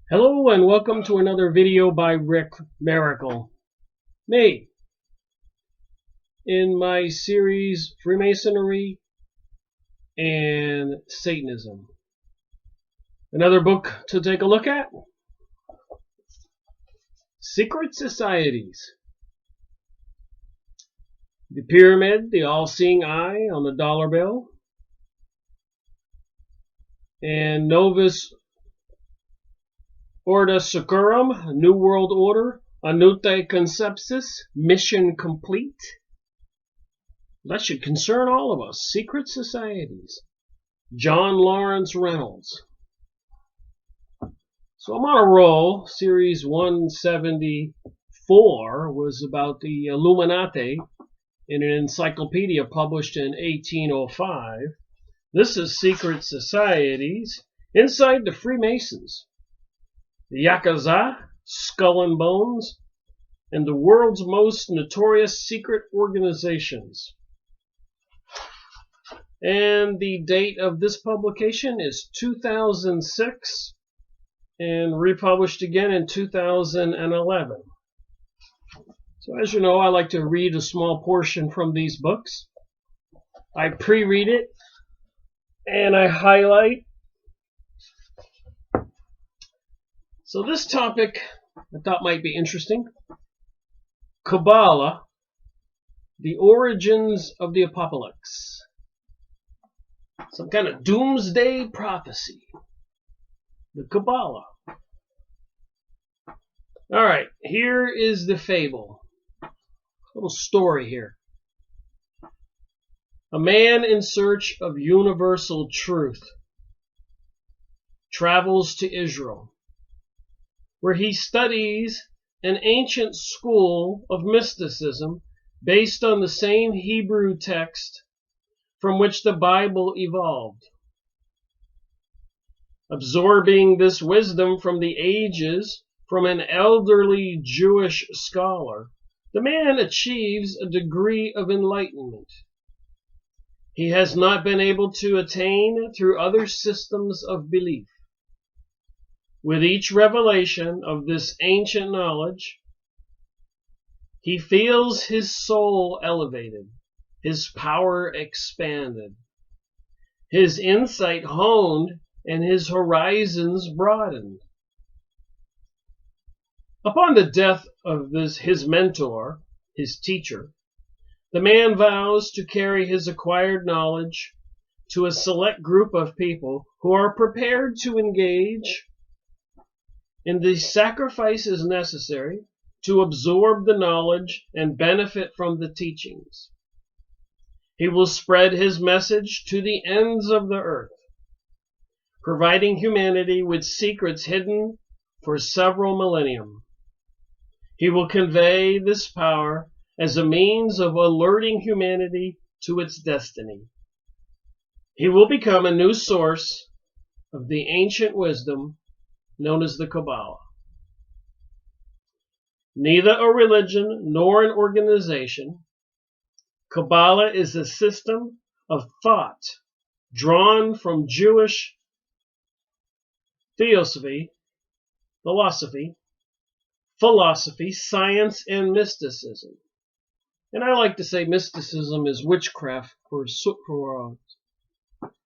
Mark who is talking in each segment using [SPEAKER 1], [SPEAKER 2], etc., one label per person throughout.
[SPEAKER 1] Hello and welcome to another video by Rick Miracle. Me, in my series Freemasonry and Satanism. Another book to take a look at. Secret Societies. The Pyramid, the All-Seeing Eye on the dollar bill. And Novus Ordo Seclorum, New World Order, Anute Conceptus, Mission Complete. That should concern all of us. Secret Societies. John Lawrence Reynolds. So I'm on a roll. Series 174 was about the Illuminati in an encyclopedia published in 1805. This is Secret Societies inside the Freemasons, the Yakuza, Skull and Bones, and the world's most notorious secret organizations. And the date of this publication is 2006 and republished again in 2011. So as you know, I like to read a small portion from these books. I pre-read it and I highlight. So this topic I thought might be interesting. Kabbalah, the origins of the apocalypse. Some kind of doomsday prophecy. The Kabbalah. Alright, here is the fable. A little story here. A man in search of universal truth travels to Israel, where he studies an ancient school of mysticism based on the same Hebrew text from which the Bible evolved. Absorbing this wisdom from the ages from an elderly Jewish scholar, the man achieves a degree of enlightenment he has not been able to attain through other systems of belief. With each revelation of this ancient knowledge, he feels his soul elevated, his power expanded, his insight honed, and his horizons broadened. Upon the death of his mentor, his teacher, the man vows to carry his acquired knowledge to a select group of people who are prepared to engage in the sacrifices necessary to absorb the knowledge and benefit from the teachings. He will spread his message to the ends of the earth, providing humanity with secrets hidden for several millennia. He will convey this power as a means of alerting humanity to its destiny. He will become a new source of the ancient wisdom known as the Kabbalah. Neither a religion nor an organization, Kabbalah is a system of thought drawn from Jewish philosophy, science, and mysticism. And I like to say mysticism is witchcraft for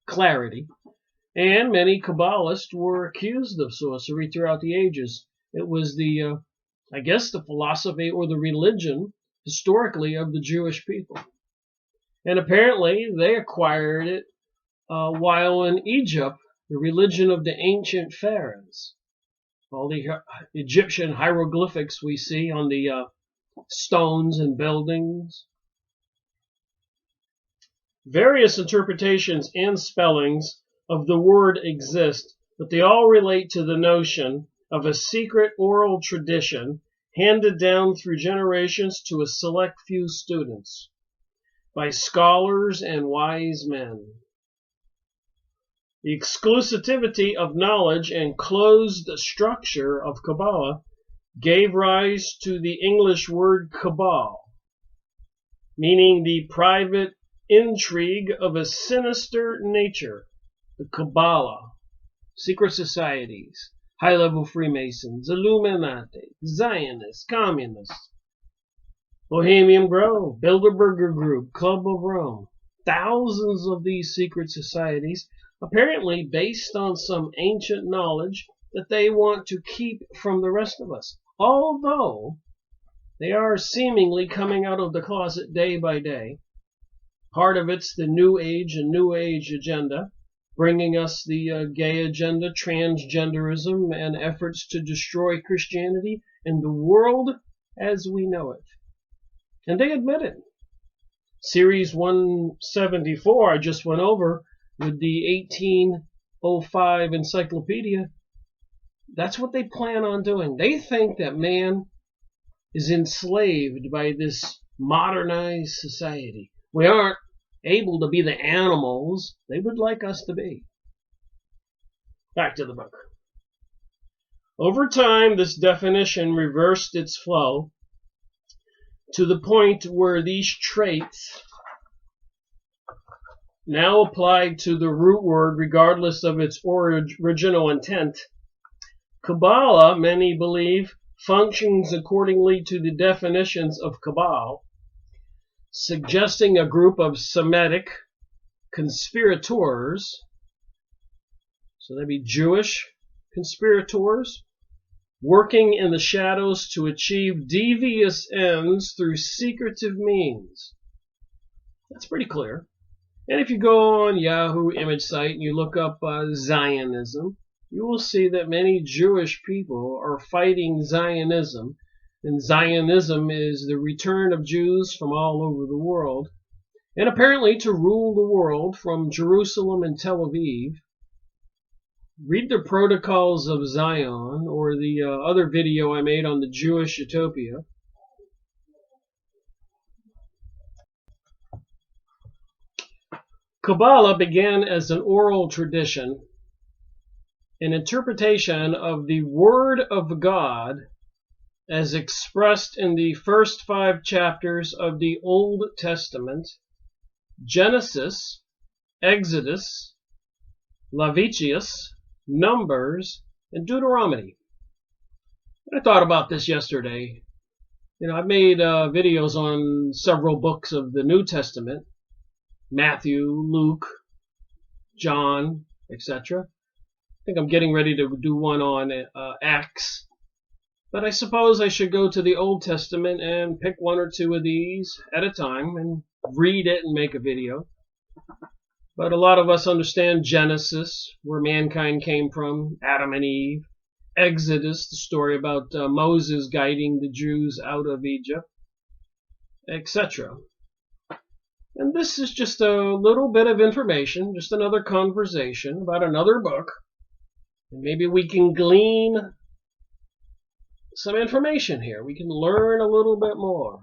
[SPEAKER 1] clarity. And many Kabbalists were accused of sorcery throughout the ages. It was the philosophy or the religion, historically, of the Jewish people. And apparently they acquired it while in Egypt, the religion of the ancient pharaohs. All the Egyptian hieroglyphics we see on the stones and buildings. Various interpretations and spellings of the word exist, but they all relate to the notion of a secret oral tradition handed down through generations to a select few students by scholars and wise men. The exclusivity of knowledge and closed structure of Kabbalah gave rise to the English word cabal, meaning the private intrigue of a sinister nature. The Kabbalah, secret societies, high-level Freemasons, Illuminati, Zionists, Communists, Bohemian Grove, Bilderberger Group, Club of Rome. Thousands of these secret societies, apparently based on some ancient knowledge that they want to keep from the rest of us, although they are seemingly coming out of the closet day by day. Part of it's the New Age and New Age agenda, bringing us the gay agenda, transgenderism, and efforts to destroy Christianity and the world as we know it. And they admit it. Series 174 I just went over with the 1805 encyclopedia. That's what they plan on doing. They think that man is enslaved by this modernized society. We aren't able to be the animals they would like us to be. Back to the book. Over time, this definition reversed its flow to the point where these traits now applied to the root word regardless of its original intent. Kabbalah, many believe, functions accordingly to the definitions of Cabal, suggesting a group of Semitic conspirators, so that'd be Jewish conspirators, working in the shadows to achieve devious ends through secretive means. That's pretty clear. And if you go on Yahoo image site and you look up Zionism, you will see that many Jewish people are fighting Zionism. And Zionism is the return of Jews from all over the world, and apparently to rule the world from Jerusalem and Tel Aviv. Read the Protocols of Zion, or the other video I made on the Jewish Utopia. Kabbalah began as an oral tradition, an interpretation of the Word of God as expressed in the first 5 chapters of the Old Testament: Genesis, Exodus, Leviticus, Numbers, and Deuteronomy. I thought about this yesterday. I've made videos on several books of the New Testament: Matthew, Luke, John, etc. I think I'm getting ready to do one on Acts. But I suppose I should go to the Old Testament and pick 1 or 2 of these at a time and read it and make a video. But a lot of us understand Genesis, where mankind came from, Adam and Eve. Exodus, the story about Moses guiding the Jews out of Egypt, etc. And this is just a little bit of information, just another conversation about another book. And maybe we can glean some information here. We can learn a little bit more.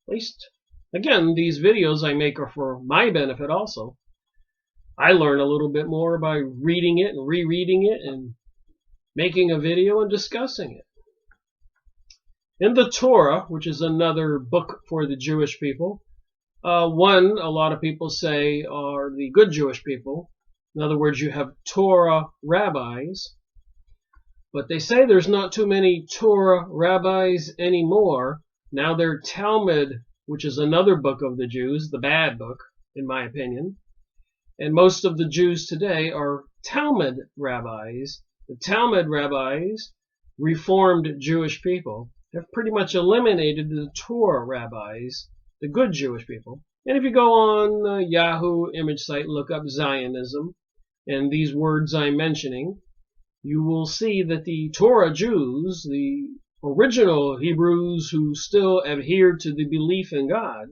[SPEAKER 1] At least, again, these videos I make are for my benefit also. I learn a little bit more by reading it and rereading it and making a video and discussing it. In the Torah, which is another book for the Jewish people, a lot of people say are the good Jewish people. In other words, you have Torah rabbis. But they say there's not too many Torah rabbis anymore. Now they're Talmud, which is another book of the Jews, the bad book, in my opinion. And most of the Jews today are Talmud rabbis. The Talmud rabbis, Reformed Jewish people, have pretty much eliminated the Torah rabbis, the good Jewish people. And if you go on Yahoo image site and look up Zionism and these words I'm mentioning, you will see that the Torah Jews, the original Hebrews who still adhere to the belief in God,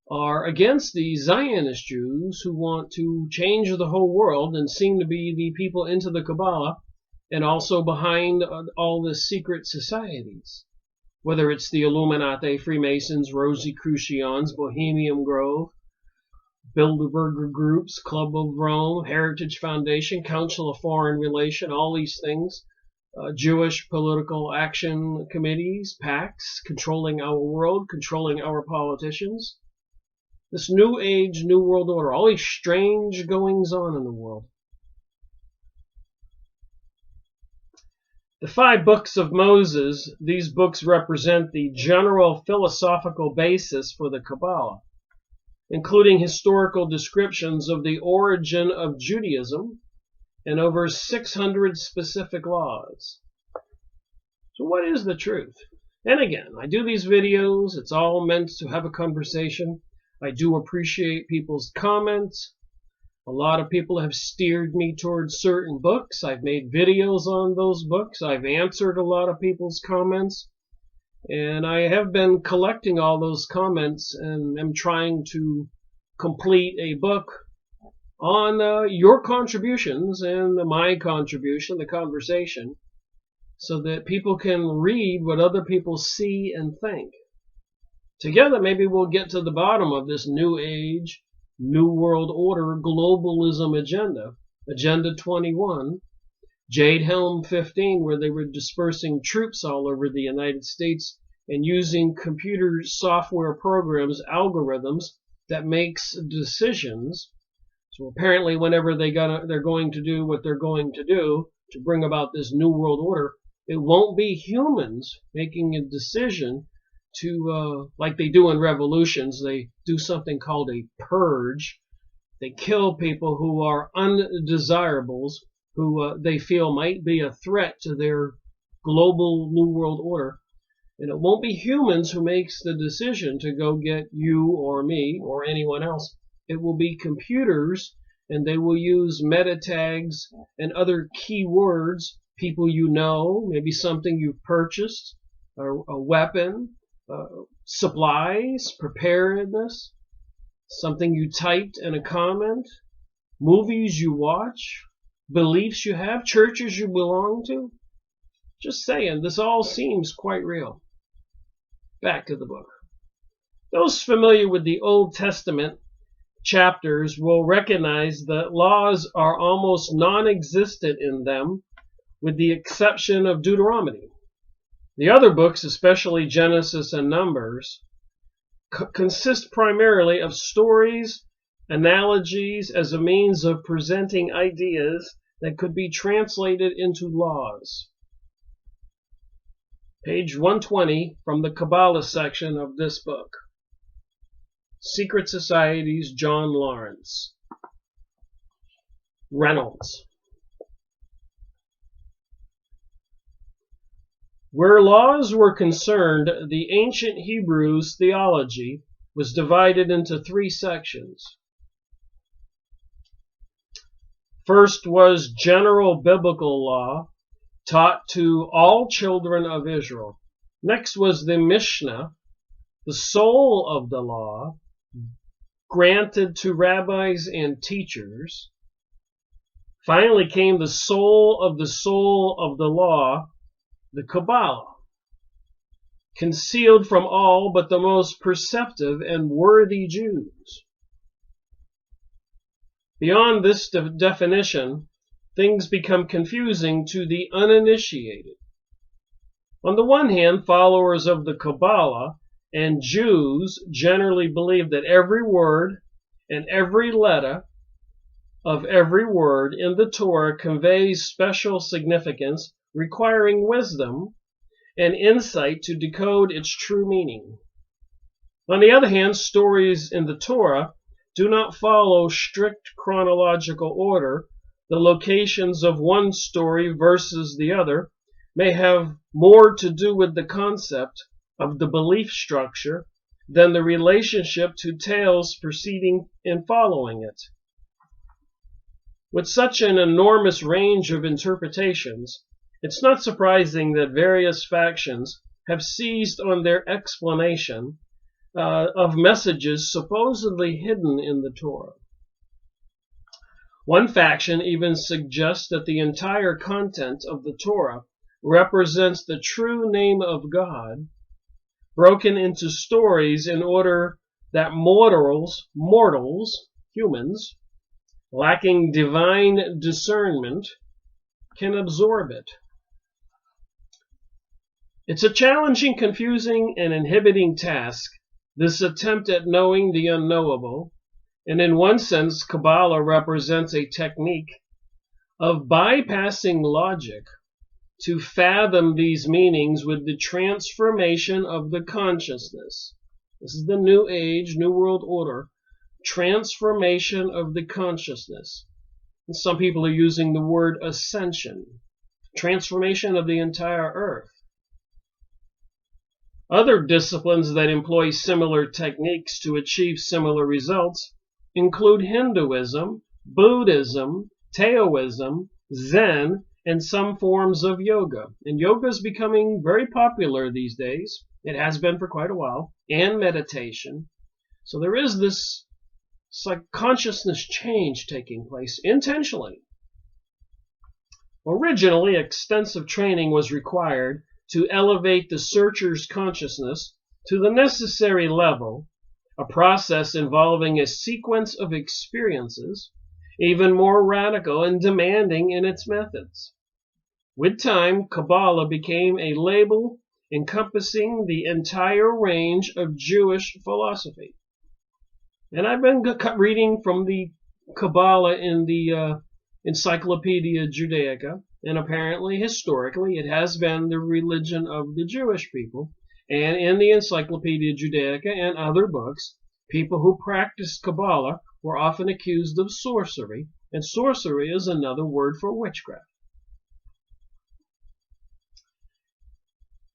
[SPEAKER 1] are against the Zionist Jews who want to change the whole world and seem to be the people into the Kabbalah and also behind all the secret societies. Whether it's the Illuminati, Freemasons, Rosicrucians, Bohemian Grove, Bilderberger Groups, Club of Rome, Heritage Foundation, Council of Foreign Relations, all these things, Jewish political action committees, PACs, controlling our world, controlling our politicians. This New Age, New World Order, all these strange goings on in the world. The 5 books of Moses, these books represent the general philosophical basis for the Kabbalah, including historical descriptions of the origin of Judaism and over 600 specific laws. So what is the truth? And again, I do these videos. It's all meant to have a conversation. I do appreciate people's comments. A lot of people have steered me towards certain books. I've made videos on those books. I've answered a lot of people's comments. And I have been collecting all those comments and am trying to complete a book on your contributions and my contribution, the conversation, so that people can read what other people see and think. Together, maybe we'll get to the bottom of this new age, New World Order, globalism agenda, Agenda 21, Jade Helm 15, where they were dispersing troops all over the United States and using computer software programs, algorithms that makes decisions. So apparently whenever they're going to do what they're going to do to bring about this New World Order, it won't be humans making a decision to, like they do in revolutions, they do something called a purge. They kill people who are undesirables, who they feel might be a threat to their global New World Order. And it won't be humans who makes the decision to go get you or me or anyone else. It will be computers, and they will use meta tags and other keywords, people you know, maybe something you've purchased, a weapon, supplies, preparedness, something you typed in a comment, movies you watch, beliefs you have, churches you belong to. Just saying, this all seems quite real. Back to the book. Those familiar with the Old Testament chapters will recognize that laws are almost non-existent in them, with the exception of Deuteronomy. The other books, especially Genesis and Numbers, consist primarily of stories, analogies as a means of presenting ideas that could be translated into laws. Page 120 from the Kabbalah section of this book. Secret Society's John Lawrence Reynolds. Where laws were concerned, the ancient Hebrews' theology was divided into 3 sections. First was general biblical law, taught to all children of Israel. Next was the Mishnah, the soul of the law, granted to rabbis and teachers. Finally came the soul of the law, the Kabbalah, concealed from all but the most perceptive and worthy Jews. Beyond this definition, things become confusing to the uninitiated. On the one hand, followers of the Kabbalah and Jews generally believe that every word and every letter of every word in the Torah conveys special significance, requiring wisdom and insight to decode its true meaning. On the other hand, stories in the Torah do not follow strict chronological order. The locations of one story versus the other may have more to do with the concept of the belief structure than the relationship to tales preceding and following it. With such an enormous range of interpretations, it's not surprising that various factions have seized on their explanation of messages supposedly hidden in the Torah. One faction even suggests that the entire content of the Torah represents the true name of God, broken into stories in order that mortals, humans, lacking divine discernment, can absorb it. It's a challenging, confusing, and inhibiting task, this attempt at knowing the unknowable, and in one sense, Kabbalah represents a technique of bypassing logic to fathom these meanings with the transformation of the consciousness. This is the New Age, New World Order, transformation of the consciousness. And some people are using the word ascension, transformation of the entire earth. Other disciplines that employ similar techniques to achieve similar results include Hinduism, Buddhism, Taoism, Zen, and some forms of yoga. And yoga is becoming very popular these days. It has been for quite a while. And meditation. So there is this consciousness change taking place intentionally. Originally, extensive training was required to elevate the searcher's consciousness to the necessary level, a process involving a sequence of experiences, even more radical and demanding in its methods. With time, Kabbalah became a label encompassing the entire range of Jewish philosophy. And I've been reading from the Kabbalah in the Encyclopedia Judaica, and apparently, historically, it has been the religion of the Jewish people. And in the Encyclopedia Judaica and other books, people who practiced Kabbalah were often accused of sorcery, and sorcery is another word for witchcraft.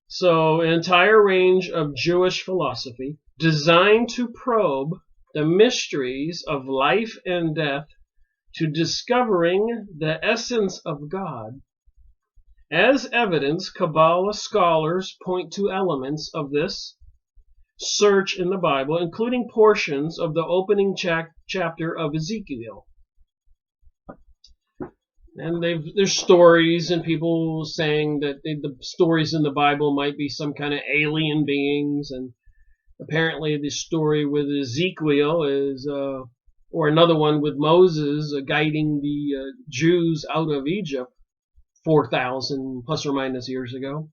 [SPEAKER 1] So, an entire range of Jewish philosophy designed to probe the mysteries of life and death to discovering the essence of God. As evidence, Kabbalah scholars point to elements of this search in the Bible, including portions of the opening chapter of Ezekiel. And there's stories and people saying that the stories in the Bible might be some kind of alien beings, and apparently the story with Ezekiel is or another one with Moses guiding the Jews out of Egypt 4,000 plus or minus years ago,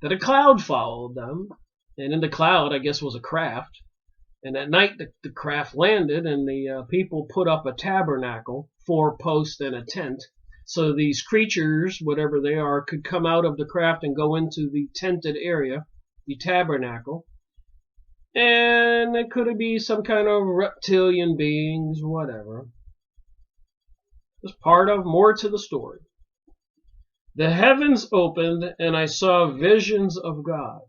[SPEAKER 1] that a cloud followed them, and in the cloud, I guess, was a craft, and at night the craft landed, and the people put up a tabernacle, 4 posts and a tent, so these creatures, whatever they are, could come out of the craft and go into the tented area, the tabernacle. And it could be some kind of reptilian beings, whatever. There's more to the story. The heavens opened, and I saw visions of God.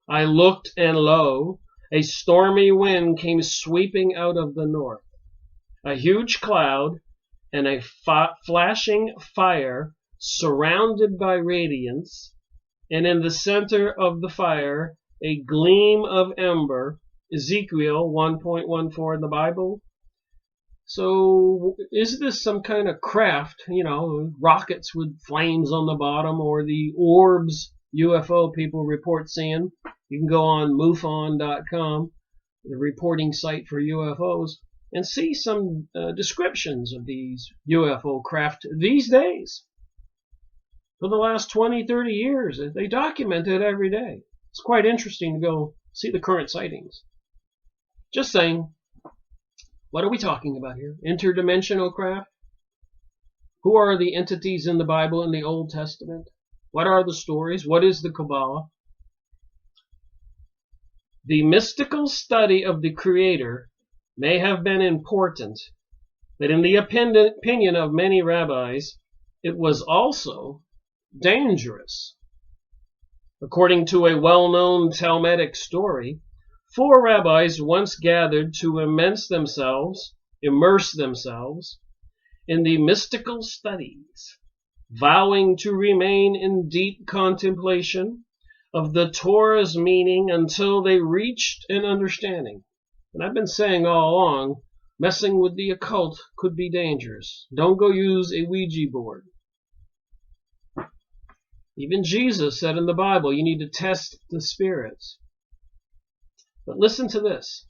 [SPEAKER 1] I looked, and lo, a stormy wind came sweeping out of the north. A huge cloud and a flashing fire surrounded by radiance, and in the center of the fire, a gleam of ember, Ezekiel 1.14 in the Bible. So is this some kind of craft, rockets with flames on the bottom, or the orbs UFO people report seeing? You can go on MUFON.com, the reporting site for UFOs, and see some descriptions of these UFO craft these days. For the last 20, 30 years, they document it every day. It's quite interesting to go see the current sightings. Just saying, what are we talking about here? Interdimensional craft? Who are the entities in the Bible in the Old Testament? What are the stories? What is the Kabbalah? The mystical study of the Creator may have been important, but in the opinion of many rabbis, it was also dangerous. According to a well-known Talmudic story, 4 rabbis once gathered to immerse themselves in the mystical studies, vowing to remain in deep contemplation of the Torah's meaning until they reached an understanding. And I've been saying all along, messing with the occult could be dangerous. Don't go use a Ouija board. Even Jesus said in the Bible, you need to test the spirits. But listen to this.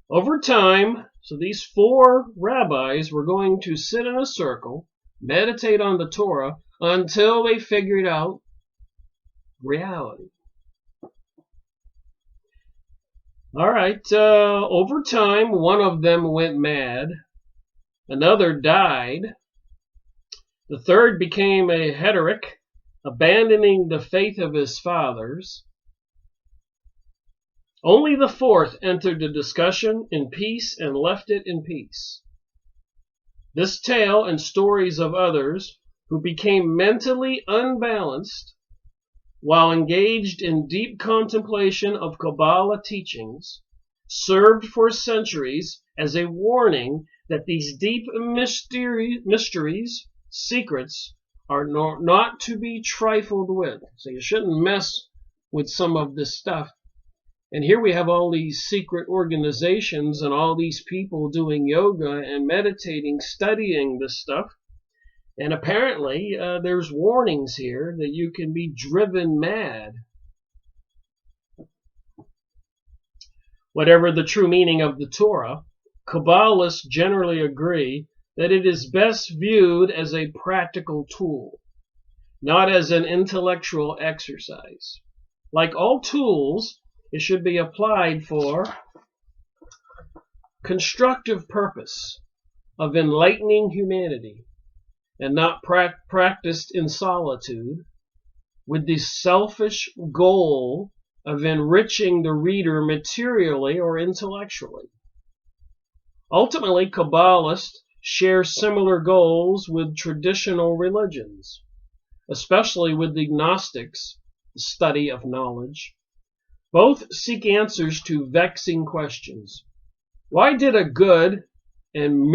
[SPEAKER 1] Over time, so these 4 rabbis were going to sit in a circle, meditate on the Torah, until they figured out reality. All right, over time, one of them went mad. Another died. The third became a heretic. abandoning the faith of his fathers. Only the fourth entered the discussion in peace and left it in peace. This tale and stories of others who became mentally unbalanced while engaged in deep contemplation of Kabbalah teachings served for centuries as a warning that these deep mysteries, secrets, are not to be trifled with. So you shouldn't mess with some of this stuff. And here we have all these secret organizations and all these people doing yoga and meditating, studying this stuff. And apparently there's warnings here that you can be driven mad. Whatever the true meaning of the Torah, Kabbalists generally agree that it is best viewed as a practical tool, not as an intellectual exercise. Like all tools, it should be applied for constructive purpose of enlightening humanity and not practiced in solitude with the selfish goal of enriching the reader materially or intellectually. Ultimately, Kabbalists share similar goals with traditional religions, especially with the Gnostics, the study of knowledge. Both seek answers to vexing questions. Why did a good and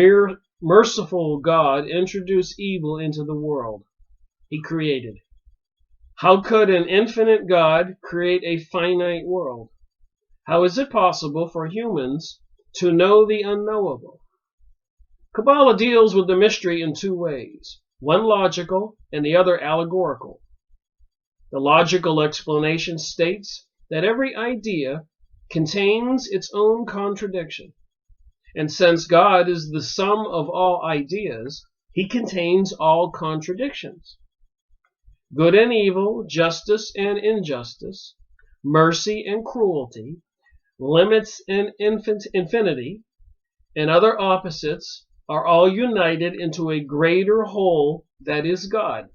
[SPEAKER 1] merciful God introduce evil into the world he created? How could an infinite God create a finite world? How is it possible for humans to know the unknowable? Kabbalah deals with the mystery in two ways, one logical and the other allegorical. The logical explanation states that every idea contains its own contradiction. And since God is the sum of all ideas, he contains all contradictions. Good and evil, justice and injustice, mercy and cruelty, limits and infinity, and other opposites are all united into a greater whole that is God.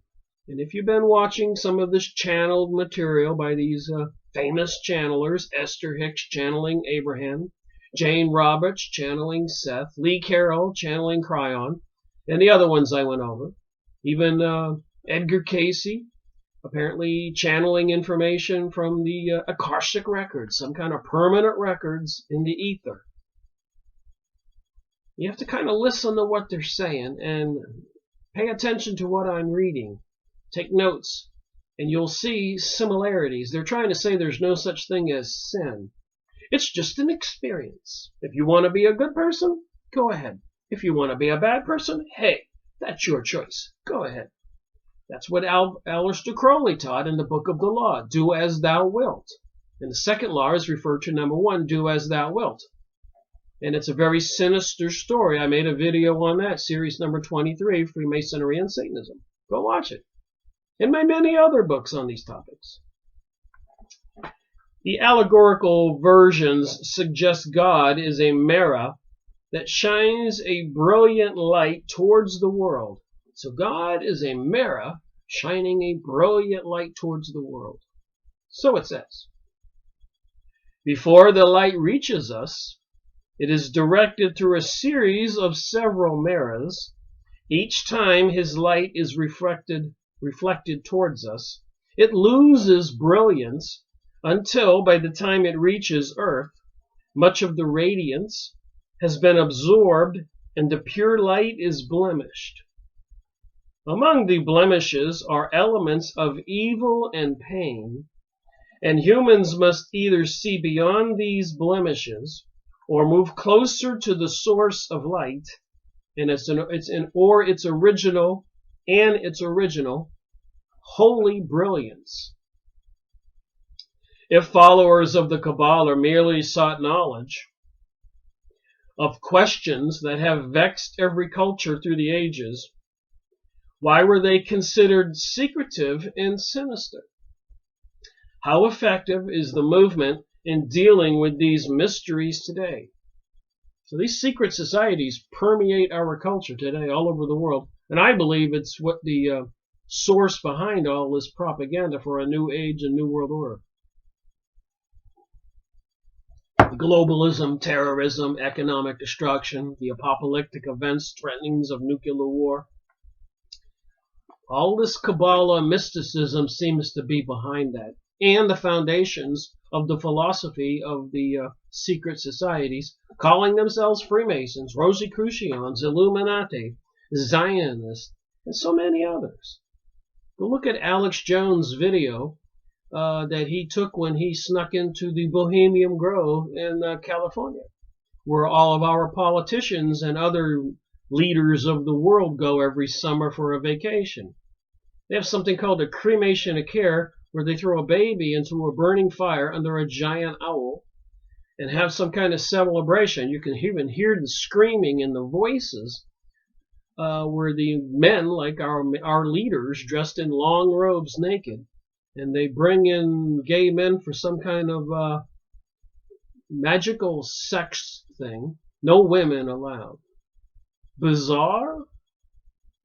[SPEAKER 1] And if you've been watching some of this channeled material by these famous channelers, Esther Hicks channeling Abraham, Jane Roberts channeling Seth, Lee Carroll channeling Cryon, and the other ones I went over. Even Edgar Casey apparently channeling information from the Akashic records, some kind of permanent records in the ether. You have to kind of listen to what they're saying and pay attention to what I'm reading. Take notes, and you'll see similarities. They're trying to say there's no such thing as sin. It's just an experience. If you want to be a good person, go ahead. If you want to be a bad person, hey, that's your choice. Go ahead. That's what Aleister Crowley taught in the Book of the Law. Do as thou wilt. And the second law is referred to number 1, do as thou wilt. And it's a very sinister story. I made a video on that, series number 23, Freemasonry and Satanism. Go watch it. And my many other books on these topics. The allegorical versions suggest God is a mirror that shines a brilliant light towards the world. So God is a mirror shining a brilliant light towards the world. So it says. Before the light reaches us, it is directed through a series of several mirrors. Each time his light is reflected towards us, it loses brilliance until by the time it reaches Earth, much of the radiance has been absorbed and the pure light is blemished. Among the blemishes are elements of evil and pain, and humans must either see beyond these blemishes or move closer to the source of light and its original holy brilliance. If followers of the Kabbalah merely sought knowledge of questions that have vexed every culture through the ages, why were they considered secretive and sinister? How effective is the movement in dealing with these mysteries today? So these secret societies permeate our culture today all over the world, and I believe it's what the source behind all this propaganda for a new age and new world order. Globalism, terrorism, economic destruction, the apocalyptic events, threatenings of nuclear war. All this Kabbalah mysticism seems to be behind that. And the foundations of the philosophy of the secret societies, calling themselves Freemasons, Rosicrucians, Illuminati, Zionists, and so many others. Go look at Alex Jones' video that he took when he snuck into the Bohemian Grove in California, where all of our politicians and other leaders of the world go every summer for a vacation. They have something called a cremation of care, where they throw a baby into a burning fire under a giant owl and have some kind of celebration. You can even hear the screaming in the voices where the men, like our leaders, dressed in long robes naked, and they bring in gay men for some kind of magical sex thing. No women allowed. Bizarre?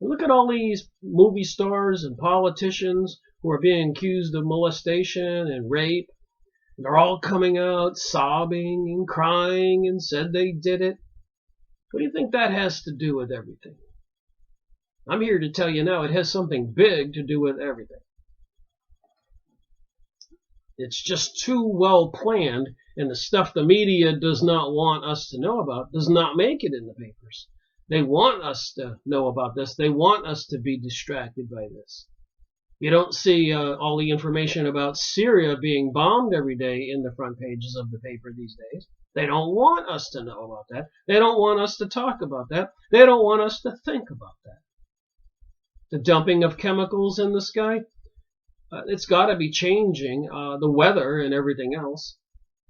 [SPEAKER 1] And look at all these movie stars and politicians who are being accused of molestation and rape. And they're all coming out sobbing and crying and said they did it. What do you think that has to do with everything? I'm here to tell you now it has something big to do with everything. It's just too well planned, and the stuff the media does not want us to know about does not make it in the papers. They want us to know about this. They want us to be distracted by this. You don't see all the information about Syria being bombed every day in the front pages of the paper these days. They don't want us to know about that. They don't want us to talk about that. They don't want us to think about that. The dumping of chemicals in the sky, it's got to be changing the weather and everything else,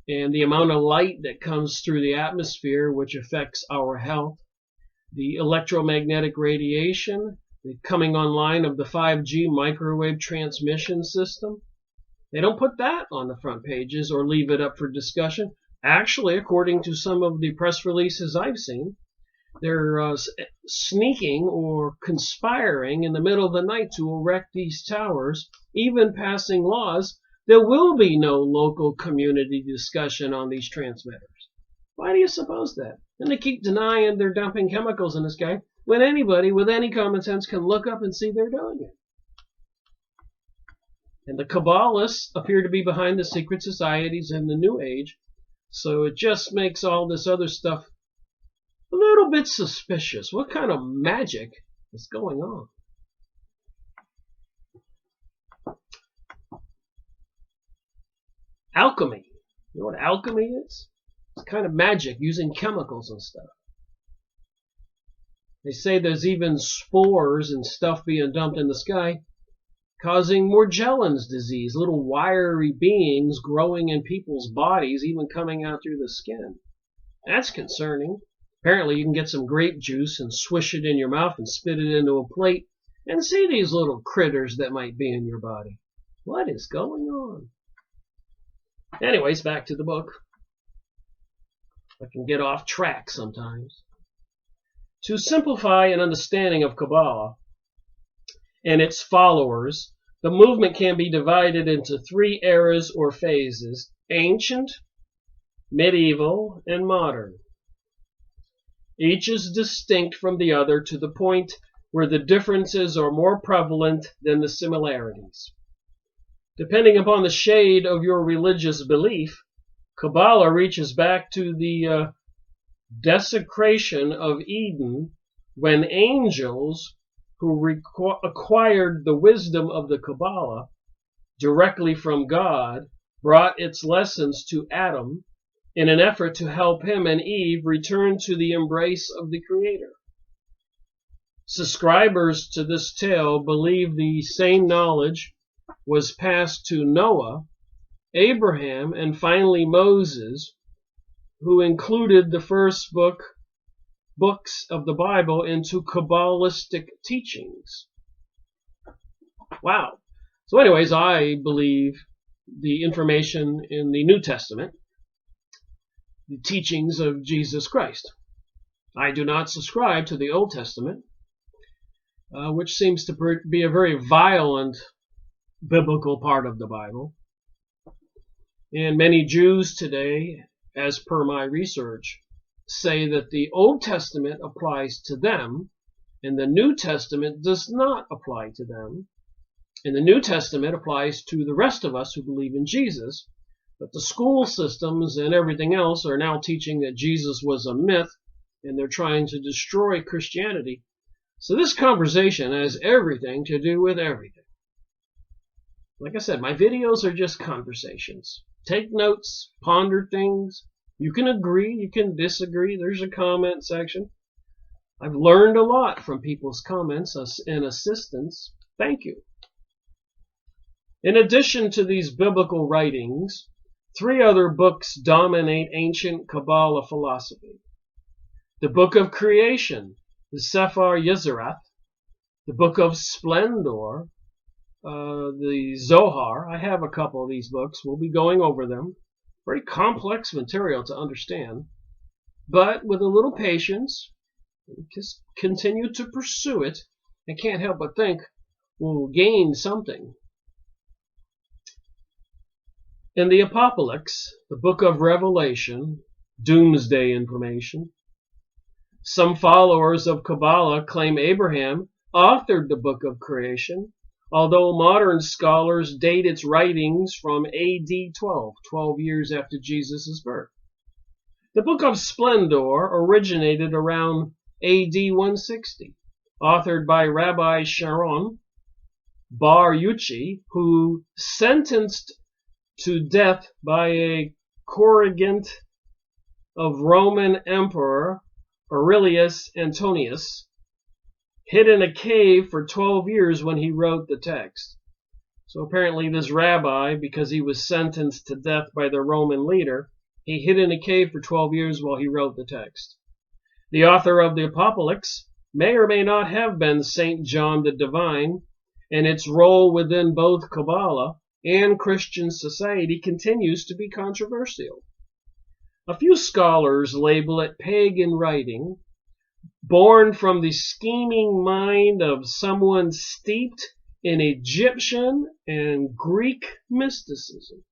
[SPEAKER 1] and the amount of light that comes through the atmosphere, which affects our health, the electromagnetic radiation, the coming online of the 5G microwave transmission system. They don't put that on the front pages or leave it up for discussion. Actually, according to some of the press releases I've seen, they're sneaking or conspiring in the middle of the night to erect these towers, even passing laws. There will be no local community discussion on these transmitters. Why do you suppose that? And they keep denying they're dumping chemicals in the sky when anybody with any common sense can look up and see they're doing it. And the Kabbalists appear to be behind the secret societies in the New Age, so it just makes all this other stuff a little bit suspicious. What kind of magic is going on? Alchemy. You know what alchemy is? It's kind of magic using chemicals and stuff. They say there's even spores and stuff being dumped in the sky, causing Morgellons disease, little wiry beings growing in people's bodies, even coming out through the skin. That's concerning. Apparently you can get some grape juice and swish it in your mouth and spit it into a plate and see these little critters that might be in your body. What is going on? Anyways, back to the book. I can get off track sometimes. To simplify an understanding of Kabbalah and its followers, the movement can be divided into 3 eras or phases: ancient, medieval, and modern. Each is distinct from the other to the point where the differences are more prevalent than the similarities. Depending upon the shade of your religious belief, Kabbalah reaches back to the desecration of Eden, when angels who acquired the wisdom of the Kabbalah directly from God brought its lessons to Adam in an effort to help him and Eve return to the embrace of the Creator. Subscribers to this tale believe the same knowledge was passed to Noah, Abraham, and finally Moses, who included the first books of the Bible into Kabbalistic teachings. Wow. So anyways, I believe the information in the New Testament, the teachings of Jesus Christ. I do not subscribe to the Old Testament. which seems to be a very violent biblical part of the Bible. And many Jews today, as per my research, say that the Old Testament applies to them and the New Testament does not apply to them. And the New Testament applies to the rest of us who believe in Jesus. But the school systems and everything else are now teaching that Jesus was a myth, and they're trying to destroy Christianity. So this conversation has everything to do with everything. Like I said, my videos are just conversations. Take notes, ponder things. You can agree, you can disagree. There's a comment section. I've learned a lot from people's comments and assistance. Thank you. In addition to these biblical writings, 3 other books dominate ancient Kabbalah philosophy. The Book of Creation, the Sefer Yezirat, the Book of Splendor, the Zohar. I have a couple of these books. We'll be going over them. Very complex material to understand, but with a little patience, just continue to pursue it. I can't help but think we'll gain something. In the Apocalypse, the Book of Revelation, doomsday information, some followers of Kabbalah claim Abraham authored the Book of Creation, although modern scholars date its writings from AD 12 years after Jesus' birth. The Book of Splendor originated around AD 160, authored by Rabbi Sharon Bar Yuchi, who sentenced to death by a corrigant of Roman Emperor Aurelius Antonius, hid in a cave for 12 years when he wrote the text. So apparently this rabbi, because he was sentenced to death by the Roman leader, he hid in a cave for 12 years while he wrote the text. The author of the Apocalypse may or may not have been St. John the Divine, and its role within both Kabbalah and Christian society continues to be controversial. A few scholars label it pagan writing, born from the scheming mind of someone steeped in Egyptian and Greek mysticism.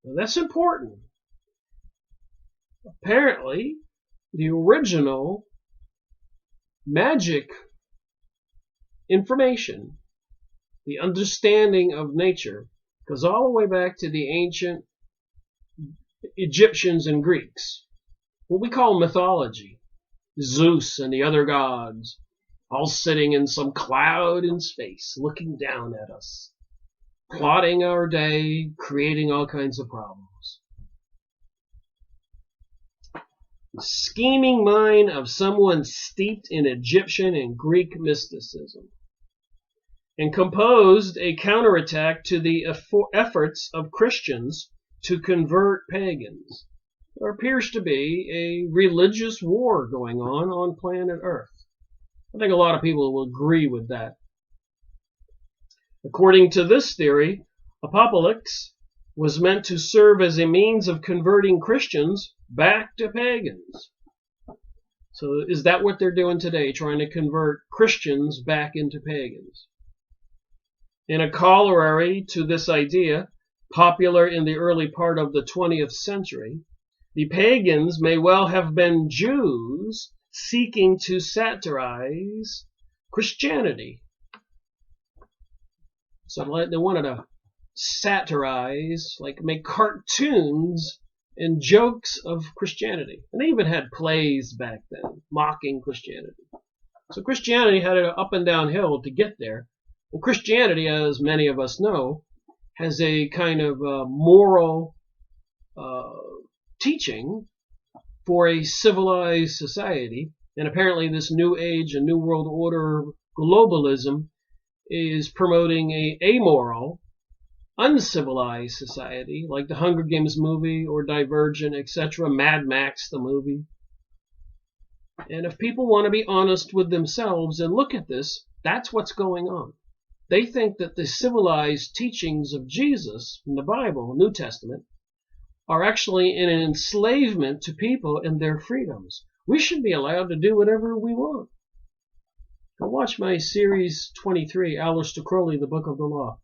[SPEAKER 1] Now, that's important. Apparently, the original magic information, the understanding of nature, goes all the way back to the ancient Egyptians and Greeks, what we call mythology. Zeus and the other gods, all sitting in some cloud in space, looking down at us, plotting our day, creating all kinds of problems. The scheming mind of someone steeped in Egyptian and Greek mysticism, and composed a counterattack to the efforts of Christians to convert pagans. There appears to be a religious war going on planet Earth. I think a lot of people will agree with that. According to this theory, Apocalypse was meant to serve as a means of converting Christians back to pagans. So is that what they're doing today, trying to convert Christians back into pagans? In a corollary to this idea, popular in the early part of the 20th century, the pagans may well have been Jews seeking to satirize Christianity. So they wanted to satirize, like make cartoons and jokes of Christianity. And they even had plays back then, mocking Christianity. So Christianity had an up and down hill to get there. And Christianity, as many of us know, has a kind of moral teaching for a civilized society. And apparently this new age and new world order globalism is promoting a amoral, uncivilized society, like the Hunger Games movie or Divergent, etc., Mad Max the movie. And if people want to be honest with themselves and look at this, that's what's going on. They think that the civilized teachings of Jesus in the Bible, New Testament, are actually an enslavement to people and their freedoms. We should be allowed to do whatever we want. Go watch my series 23, Aleister Crowley, The Book of the Law,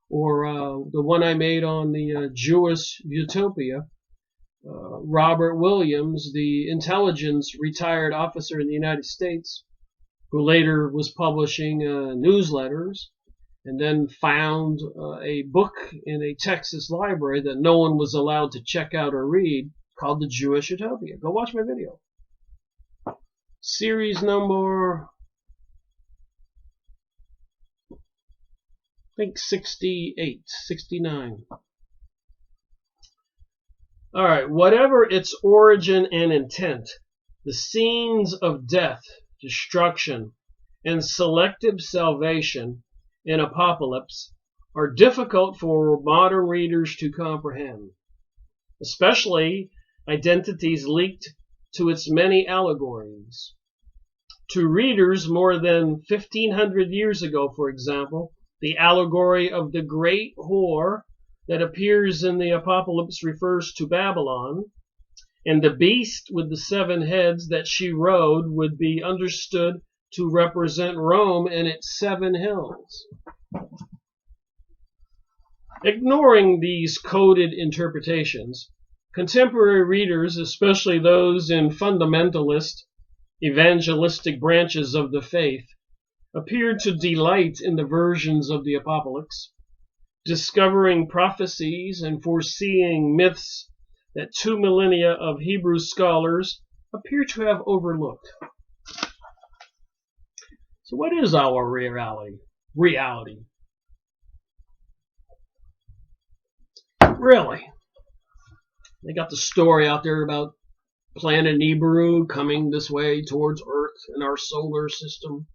[SPEAKER 1] or the one I made on the Jewish utopia. Robert Williams, the intelligence retired officer in the United States, who later was publishing newsletters, and then found a book in a Texas library that no one was allowed to check out or read, called The Jewish Utopia. Go watch my video. Series number, I think 68, 69. All right, whatever its origin and intent, the scenes of death, destruction, and selective salvation in Apocalypse are difficult for modern readers to comprehend, especially identities linked to its many allegories. To readers more than 1,500 years ago, for example, the allegory of the great whore that appears in the Apocalypse refers to Babylon, and the beast with the 7 heads that she rode would be understood to represent Rome and its 7 hills. Ignoring these coded interpretations, contemporary readers, especially those in fundamentalist, evangelistic branches of the faith, appeared to delight in the versions of the Apocalypse, discovering prophecies and foreseeing myths that 2 millennia of Hebrew scholars appear to have overlooked. So what is our reality? Really? They got the story out there about planet Nibiru coming this way towards Earth in our solar system.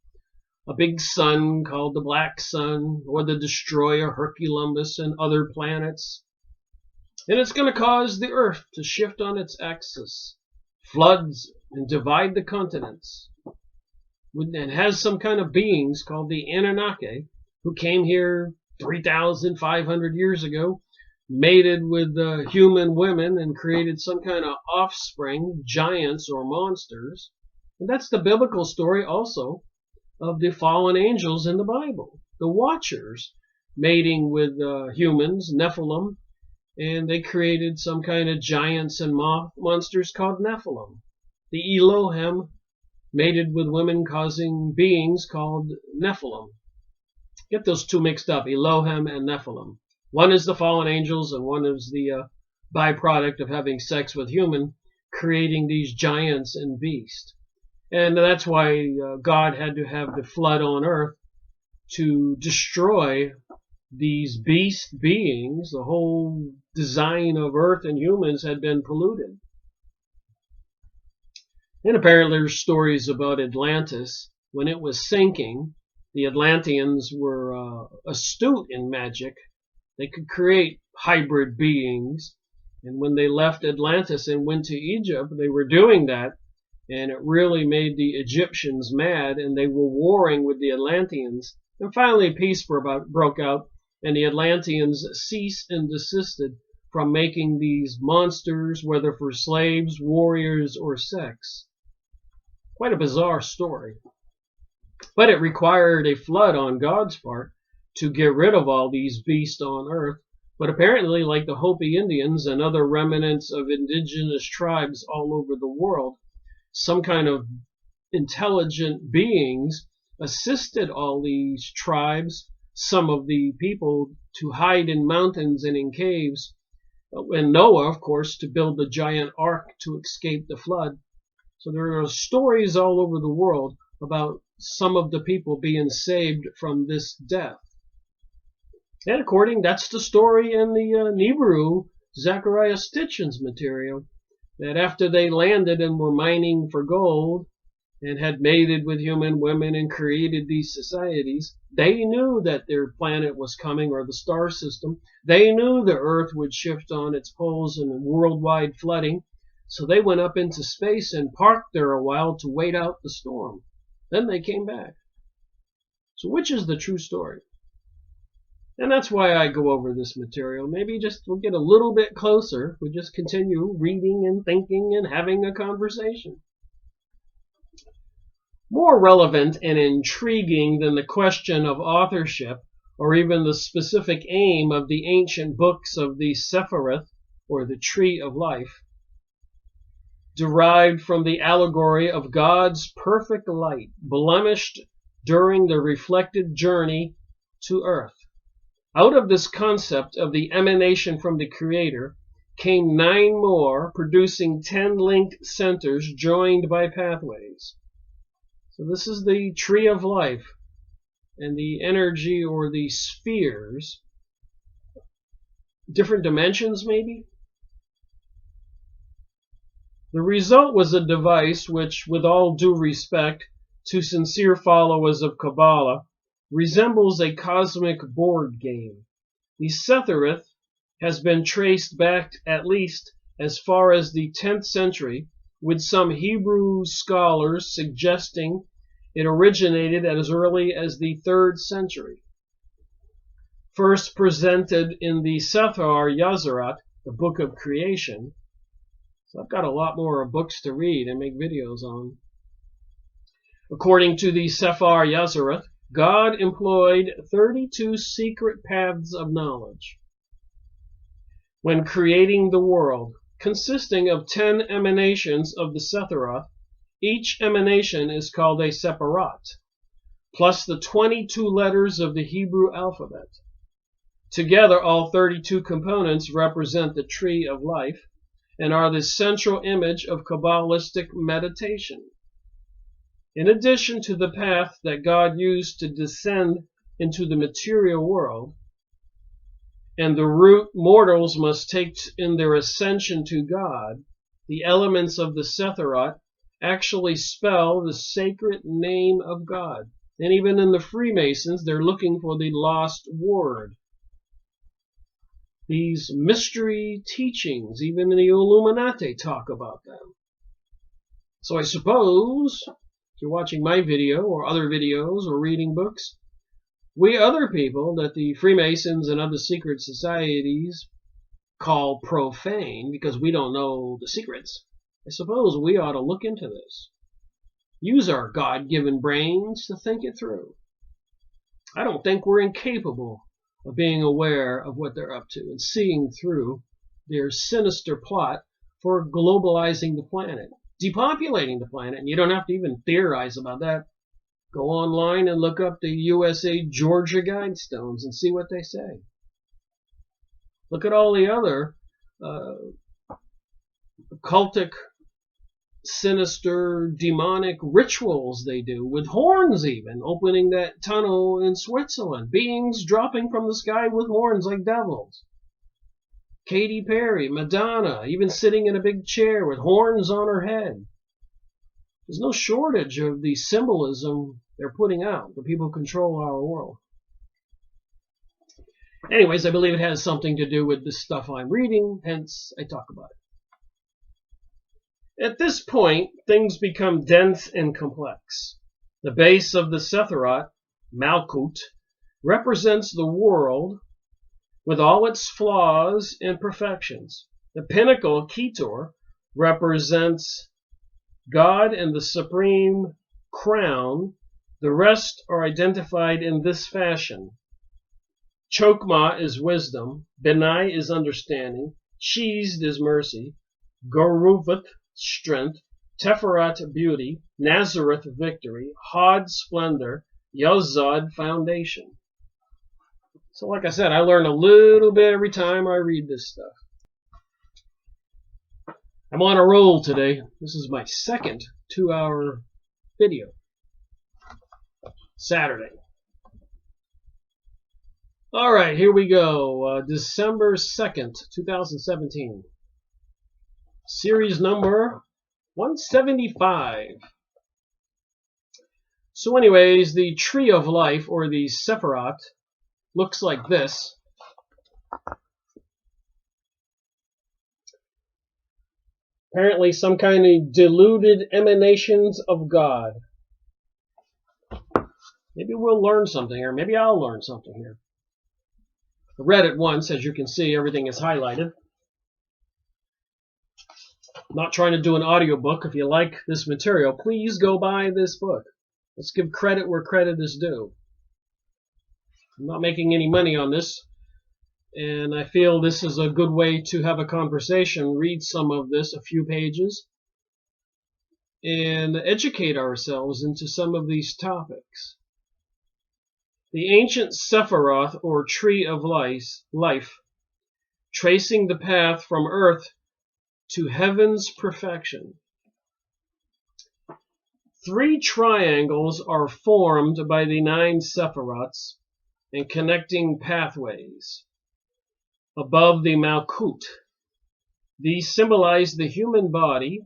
[SPEAKER 1] A big sun called the Black Sun, or the destroyer Herculaneum and other planets. And it's going to cause the Earth to shift on its axis, floods, and divide the continents. And has some kind of beings called the Anunnaki, who came here 3,500 years ago, mated with human women, and created some kind of offspring, giants or monsters. And that's the biblical story also of the fallen angels in the Bible, the Watchers, mating with humans, Nephilim, and they created some kind of giants and monsters called Nephilim. The Elohim mated with women, causing beings called Nephilim. Get those two mixed up, Elohim and Nephilim. One is the fallen angels, and one is the byproduct of having sex with human, creating these giants and beasts. And that's why God had to have the flood on earth to destroy these beast beings. The whole design of earth and humans had been polluted. And apparently there's stories about Atlantis. When it was sinking, the Atlanteans were astute in magic. They could create hybrid beings. And when they left Atlantis and went to Egypt, they were doing that. And it really made the Egyptians mad, and they were warring with the Atlanteans. And finally peace broke out, and the Atlanteans ceased and desisted from making these monsters, whether for slaves, warriors, or sex. Quite a bizarre story. But it required a flood on God's part to get rid of all these beasts on earth. But apparently, like the Hopi Indians and other remnants of indigenous tribes all over the world, some kind of intelligent beings assisted all these tribes, some of the people, to hide in mountains and in caves, and Noah, of course, to build the giant ark to escape the flood. So there are stories all over the world about some of the people being saved from this death. And that's the story in the Nibiru, Zechariah Stitchin's material, that after they landed and were mining for gold and had mated with human women and created these societies, they knew that their planet was coming, or the star system. They knew the Earth would shift on its poles and worldwide flooding. So they went up into space and parked there a while to wait out the storm. Then they came back. So which is the true story? And that's why I go over this material. Maybe we'll get a little bit closer. We just continue reading and thinking and having a conversation. More relevant and intriguing than the question of authorship or even the specific aim of the ancient books of the Sephiroth, or the Tree of Life, derived from the allegory of God's perfect light, blemished during the reflected journey to earth. Out of this concept of the emanation from the Creator came 9 more, producing 10 linked centers joined by pathways. So this is the Tree of Life, and the energy or the spheres, different dimensions maybe. The result was a device which, with all due respect to sincere followers of Kabbalah, resembles a cosmic board game. The Sephiroth has been traced back at least as far as the 10th century, with some Hebrew scholars suggesting it originated as early as the 3rd century. First presented in the Sefer Yazarat, the Book of Creation. So I've got a lot more books to read and make videos on. According to the Sefer Yazarat, God employed 32 secret paths of knowledge when creating the world, consisting of 10 emanations of the Sephiroth. Each emanation is called a separat, plus the 22 letters of the Hebrew alphabet. Together, all 32 components represent the Tree of Life and are the central image of Kabbalistic meditation. In addition to the path that God used to descend into the material world, and the route mortals must take in their ascension to God, the elements of the Sephiroth actually spell the sacred name of God. And even in the Freemasons, they're looking for the lost word. These mystery teachings, even in the Illuminati, talk about them. So I suppose, if you're watching my video or other videos or reading books, we other people that the Freemasons and other secret societies call profane because we don't know the secrets, I suppose we ought to look into this. Use our God-given brains to think it through. I don't think we're incapable of being aware of what they're up to and seeing through their sinister plot for globalizing the planet, depopulating the planet. And you don't have to even theorize about that. Go online and look up the USA Georgia Guidestones and see what they say. Look at all the other occultic, sinister, demonic rituals they do, with horns even, opening that tunnel in Switzerland, beings dropping from the sky with horns like devils. Katy Perry, Madonna, even sitting in a big chair with horns on her head. There's no shortage of the symbolism they're putting out. The people who control our world. Anyways, I believe it has something to do with the stuff I'm reading, hence I talk about it. At this point, things become dense and complex. The base of the Sephiroth, Malkut, represents the world with all its flaws and perfections. The pinnacle, Keter, represents God and the supreme crown. The rest are identified in this fashion. Chokmah is wisdom, Benai is understanding, Shizd is mercy, Goruvat strength, Teferat beauty, Nazareth victory, Hod splendor, Yozad foundation. So like I said, I learn a little bit every time I read this stuff. I'm on a roll today. This is my second 2-hour video. Saturday. All right, here we go. December 2nd, 2017. Series number 175. So anyways, the Tree of Life, or the Sephiroth, looks like this. Apparently some kind of diluted emanations of God. Maybe we'll learn something here. Maybe I'll learn something here. I read it once. As you can see, everything is highlighted. I'm not trying to do an audiobook. If you like this material, please go buy this book. Let's give credit where credit is due. I'm not making any money on this, and I feel this is a good way to have a conversation, read some of this, a few pages, and educate ourselves into some of these topics. The ancient Sephiroth, or Tree of Life, tracing the path from earth to heaven's perfection. 3 triangles are formed by the 9 Sephiroths and connecting pathways above the Malkut. These symbolize the human body.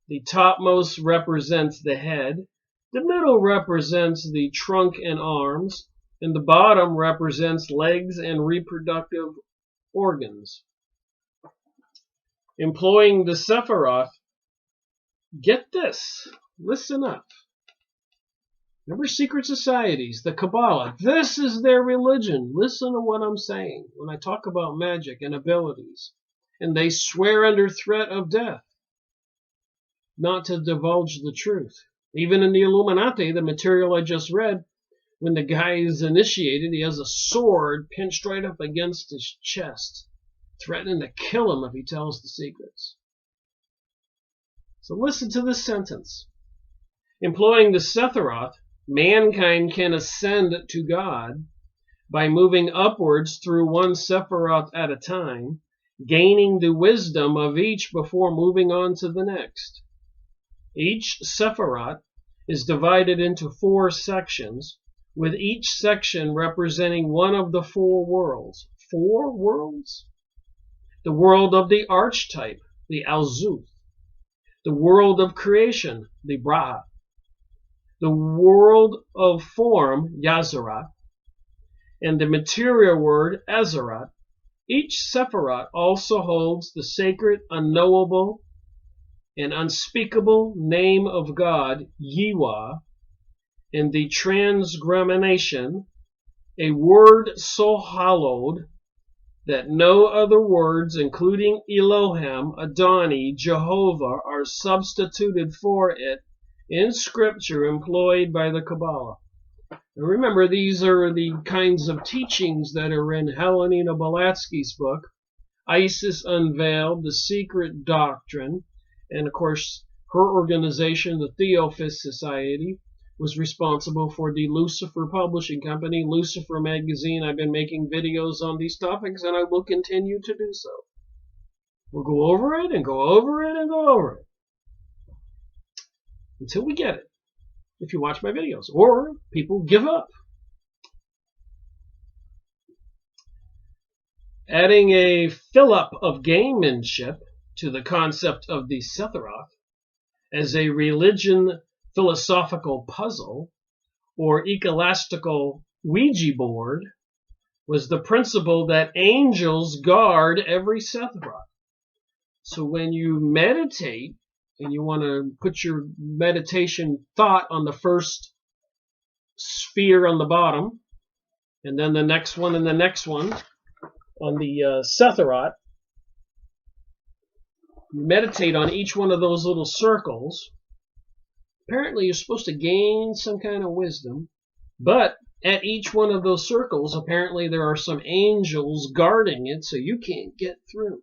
[SPEAKER 1] The topmost represents the head, the middle represents the trunk and arms, and the bottom represents legs and reproductive organs. Employing the Sephiroth, get this, listen up. Remember secret societies, the Kabbalah, this is their religion. Listen to what I'm saying when I talk about magic and abilities. And they swear under threat of death not to divulge the truth. Even in the Illuminati, the material I just read, when the guy is initiated, he has a sword pinched right up against his chest, threatening to kill him if he tells the secrets. So listen to this sentence. Employing the Sephiroth, mankind can ascend to God by moving upwards through one Sephiroth at a time, gaining the wisdom of each before moving on to the next. Each Sephiroth is divided into 4 sections, with each section representing one of the 4 worlds. 4 worlds? The world of the archetype, the Alzuth. The world of creation, the Braha. The world of form, Yazarat. And the material word, Azarat. Each Sephiroth also holds the sacred, unknowable, and unspeakable name of God, Yiwa, and the transgrammination, a word so hallowed that no other words, including Elohim, Adoni, Jehovah, are substituted for it in Scripture employed by the Kabbalah. And remember, these are the kinds of teachings that are in Helena Blavatsky's book, Isis Unveiled, The Secret Doctrine. And of course, her organization, the Theophist Society, was responsible for the Lucifer Publishing Company, Lucifer Magazine. I've been making videos on these topics, and I will continue to do so. We'll go over it and go over it and go over it until we get it, if you watch my videos, or people give up. Adding a fill-up of gamemanship to the concept of the Sephiroth as a religion philosophical puzzle or ecolastical Ouija board was the principle that angels guard every Sephiroth. So when you meditate and you want to put your meditation thought on the first sphere on the bottom, and then the next one and the next one on the Sephiroth, you meditate on each one of those little circles. Apparently you're supposed to gain some kind of wisdom, but at each one of those circles, apparently there are some angels guarding it so you can't get through.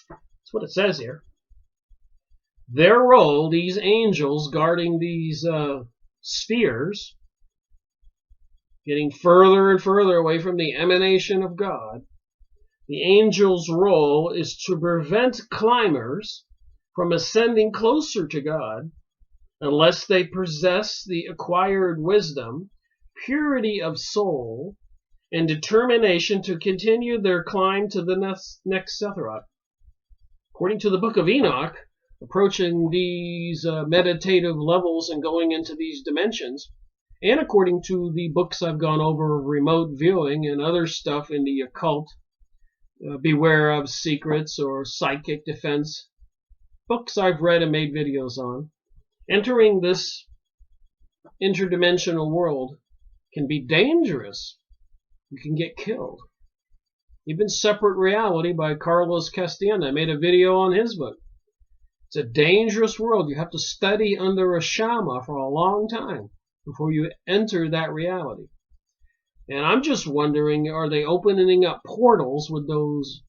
[SPEAKER 1] That's what it says here. Their role, these angels guarding these spheres, getting further and further away from the emanation of God, the angel's role is to prevent climbers from ascending closer to God unless they possess the acquired wisdom, purity of soul, and determination to continue their climb to the next Sephiroth. According to the book of Enoch, approaching these meditative levels and going into these dimensions, and according to the books I've gone over, remote viewing and other stuff in the occult, Beware of Secrets or Psychic Defense, books I've read and made videos on, entering this interdimensional world can be dangerous. You can get killed. Even Separate Reality by Carlos Castaneda. I made a video on his book. It's a dangerous world. You have to study under a Shama for a long time before you enter that reality. And I'm just wondering, are they opening up portals with those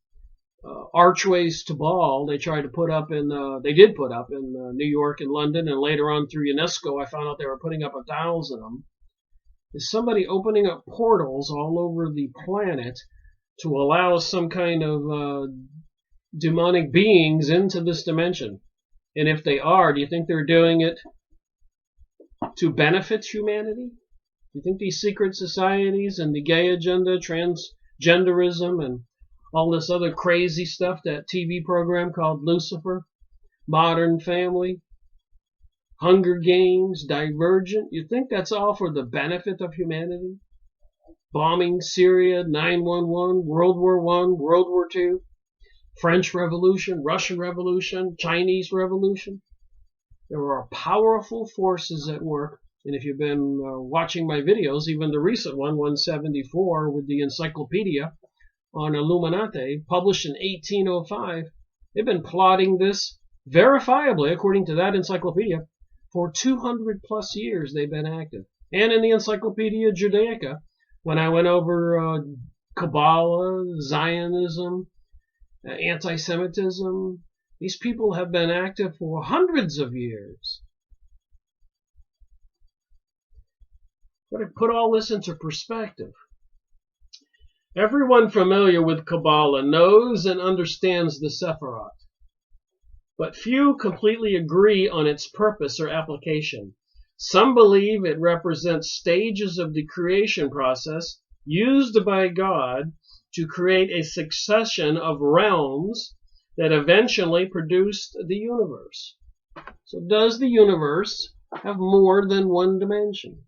[SPEAKER 1] archways to Baal they tried to put up they did put up in New York and London, and later on through UNESCO I found out they were putting up 1,000 of them. Is somebody opening up portals all over the planet to allow some kind of demonic beings into this dimension? And if they are, do you think they're doing it to benefit humanity? Do you think these secret societies and the gay agenda, transgenderism, and all this other crazy stuff, that TV program called Lucifer, Modern Family, Hunger Games, Divergent, you think that's all for the benefit of humanity? Bombing Syria, 9/11, World War I, World War II, French Revolution, Russian Revolution, Chinese Revolution. There are powerful forces at work. And if you've been watching my videos, even the recent one, 174, with the encyclopedia on Illuminati, published in 1805, they've been plotting this verifiably, according to that encyclopedia, for 200 plus years they've been active. And in the Encyclopedia Judaica, when I went over Kabbalah, Zionism, anti-Semitism, these people have been active for hundreds of years. But to put all this into perspective, everyone familiar with Kabbalah knows and understands the Sephirot, but few completely agree on its purpose or application. Some believe it represents stages of the creation process used by God to create a succession of realms that eventually produced the universe. So does the universe have more than one dimension?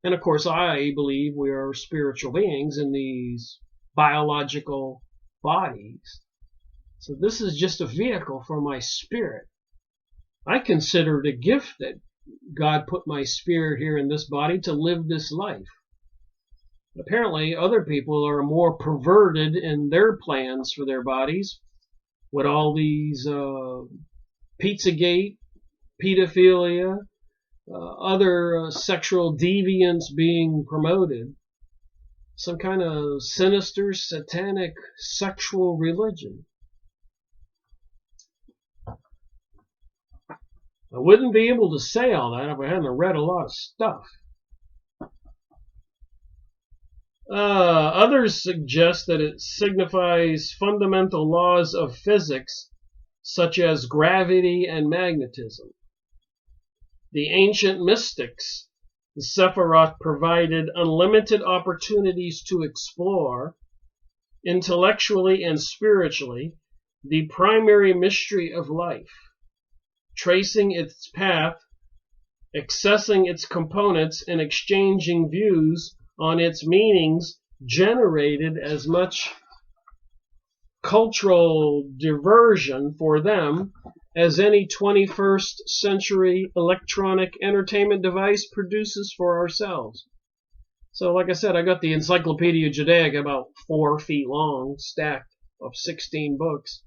[SPEAKER 1] And of course, I believe we are spiritual beings in these biological bodies. So this is just a vehicle for my spirit. I consider it a gift that God put my spirit here in this body to live this life. Apparently, other people are more perverted in their plans for their bodies, with all these Pizzagate, pedophilia, other sexual deviance being promoted. Some kind of sinister, satanic, sexual religion. I wouldn't be able to say all that if I hadn't read a lot of stuff. Others suggest that it signifies fundamental laws of physics, such as gravity and magnetism. The ancient mystics, the Sephirot, provided unlimited opportunities to explore, intellectually and spiritually, the primary mystery of life, tracing its path, accessing its components, and exchanging views on its meanings, generated as much cultural diversion for them as any 21st century electronic entertainment device produces for ourselves. So like I said, I got the Encyclopedia Judaica about 4 feet long, stacked of 16 books.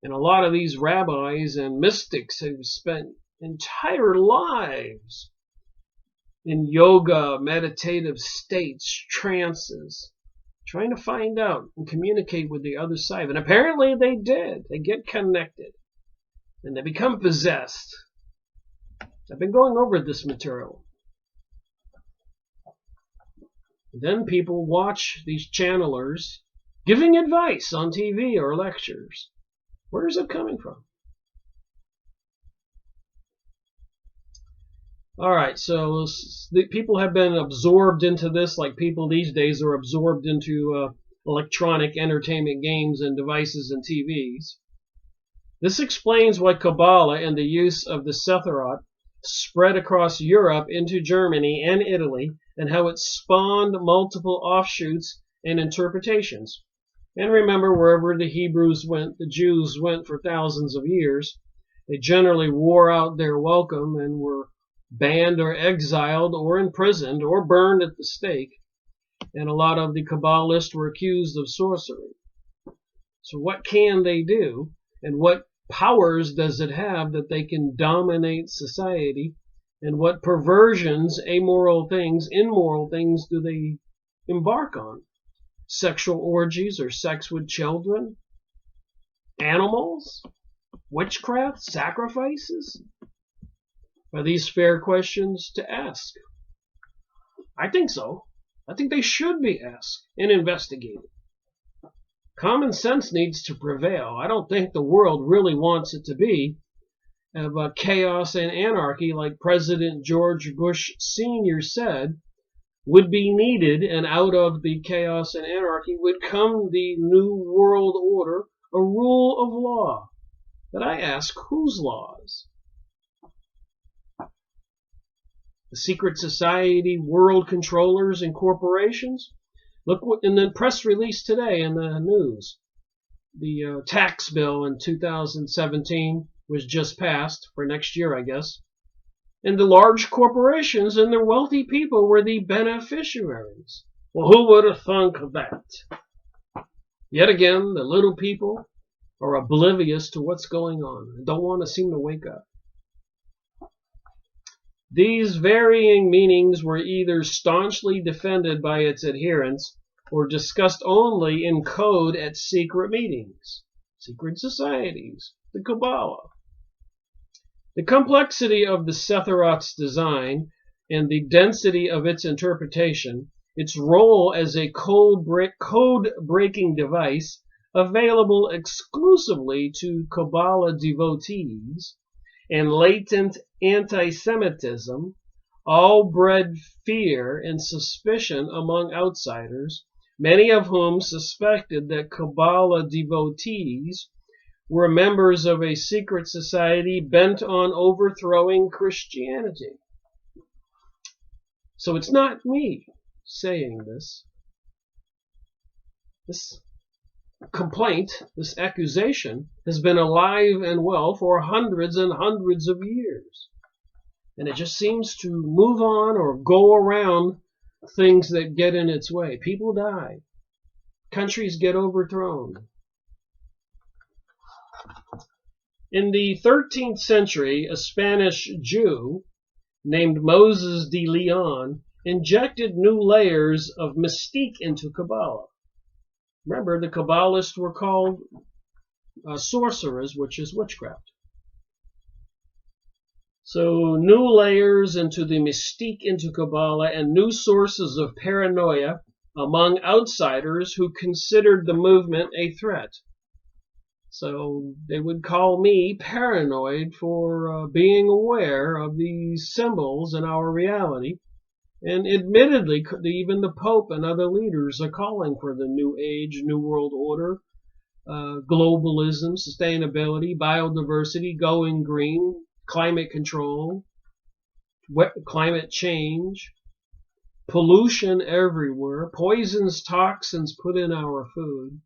[SPEAKER 1] And a lot of these rabbis and mystics have spent entire lives in yoga, meditative states, trances, trying to find out and communicate with the other side. And apparently they did. They get connected. And they become possessed. I've been going over this material. And then people watch these channelers giving advice on TV or lectures. Where is it coming from? All right, so the people have been absorbed into this like people these days are absorbed into electronic entertainment games and devices and TVs. This explains why Kabbalah and the use of the Sephirot spread across Europe into Germany and Italy, and how it spawned multiple offshoots and interpretations. And remember, wherever the Hebrews went, the Jews went for thousands of years. They generally wore out their welcome and were banned or exiled or imprisoned or burned at the stake. And a lot of the Kabbalists were accused of sorcery. So what can they do? And what powers does it have that they can dominate society? And what perversions, amoral things, immoral things do they embark on? Sexual orgies or sex with children? Animals? Witchcraft? Sacrifices? Are these fair questions to ask? I think so. I think they should be asked and investigated. Common sense needs to prevail. I don't think the world really wants it to be about chaos and anarchy, like President George Bush Sr. said would be needed, and out of the chaos and anarchy would come the new world order, a rule of law. But I ask, whose laws? The secret society, world controllers, and corporations? Look what in the press release today in the news. The tax bill in 2017 was just passed for next year, I guess. And the large corporations and their wealthy people were the beneficiaries. Well, who would have thunk of that? Yet again, the little people are oblivious to what's going on and don't want to seem to wake up. These varying meanings were either staunchly defended by its adherents or discussed only in code at secret meetings, secret societies, the Kabbalah. The complexity of the Sephirot's design and the density of its interpretation, its role as a code-breaking device available exclusively to Kabbalah devotees, and latent anti-Semitism, all bred fear and suspicion among outsiders, many of whom suspected that Kabbalah devotees were members of a secret society bent on overthrowing Christianity. So it's not me saying this. This complaint, this accusation, has been alive and well for hundreds and hundreds of years. And it just seems to move on or go around things that get in its way. People die. Countries get overthrown. In the 13th century, a Spanish Jew named Moses de Leon injected new layers of mystique into Kabbalah. Remember, the Kabbalists were called sorcerers, which is witchcraft. So new layers into the mystique into Kabbalah and new sources of paranoia among outsiders who considered the movement a threat. So they would call me paranoid for being aware of these symbols in our reality. And admittedly, even the Pope and other leaders are calling for the New Age, New World Order, globalism, sustainability, biodiversity, going green, climate control, climate change, pollution everywhere, poisons, toxins put in our food.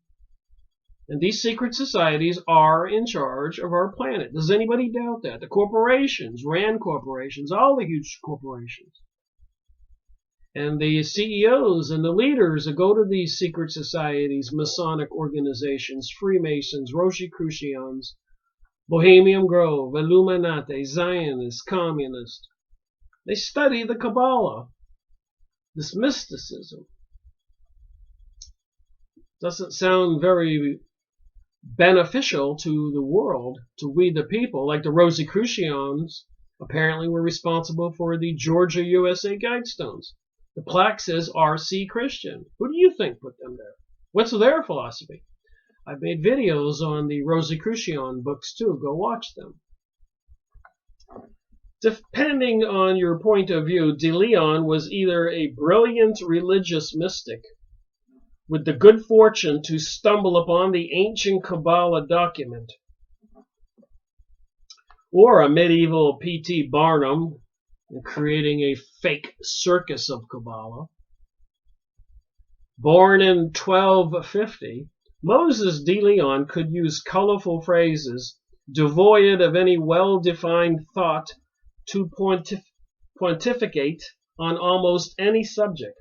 [SPEAKER 1] And these secret societies are in charge of our planet. Does anybody doubt that? The corporations, RAND corporations, all the huge corporations. And the CEOs and the leaders that go to these secret societies, Masonic organizations, Freemasons, Rosicrucians, Bohemian Grove, Illuminati, Zionists, Communists, they study the Kabbalah, this mysticism. Doesn't sound very beneficial to the world, to we the people, like the Rosicrucians apparently were responsible for the Georgia USA Guidestones. The plaque says R.C. Christian. Who do you think put them there? What's their philosophy? I've made videos on the Rosicrucian books too. Go watch them. Depending on your point of view, De Leon was either a brilliant religious mystic with the good fortune to stumble upon the ancient Kabbalah document, or a medieval P.T. Barnum creating a fake circus of Kabbalah. Born in 1250, Moses de Leon could use colorful phrases devoid of any well-defined thought to pontificate on almost any subject.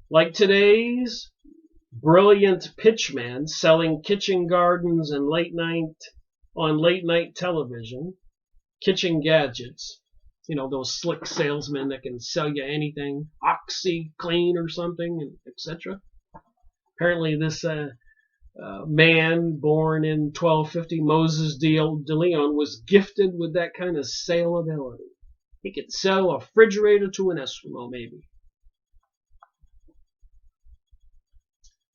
[SPEAKER 1] Like today's brilliant pitchman selling kitchen gardens and on late night television, kitchen gadgets. You know, those slick salesmen that can sell you anything, OxyClean or something, etc. Apparently this man born in 1250, Moses de Leon, was gifted with that kind of saleability. He could sell a refrigerator to an Eskimo, maybe.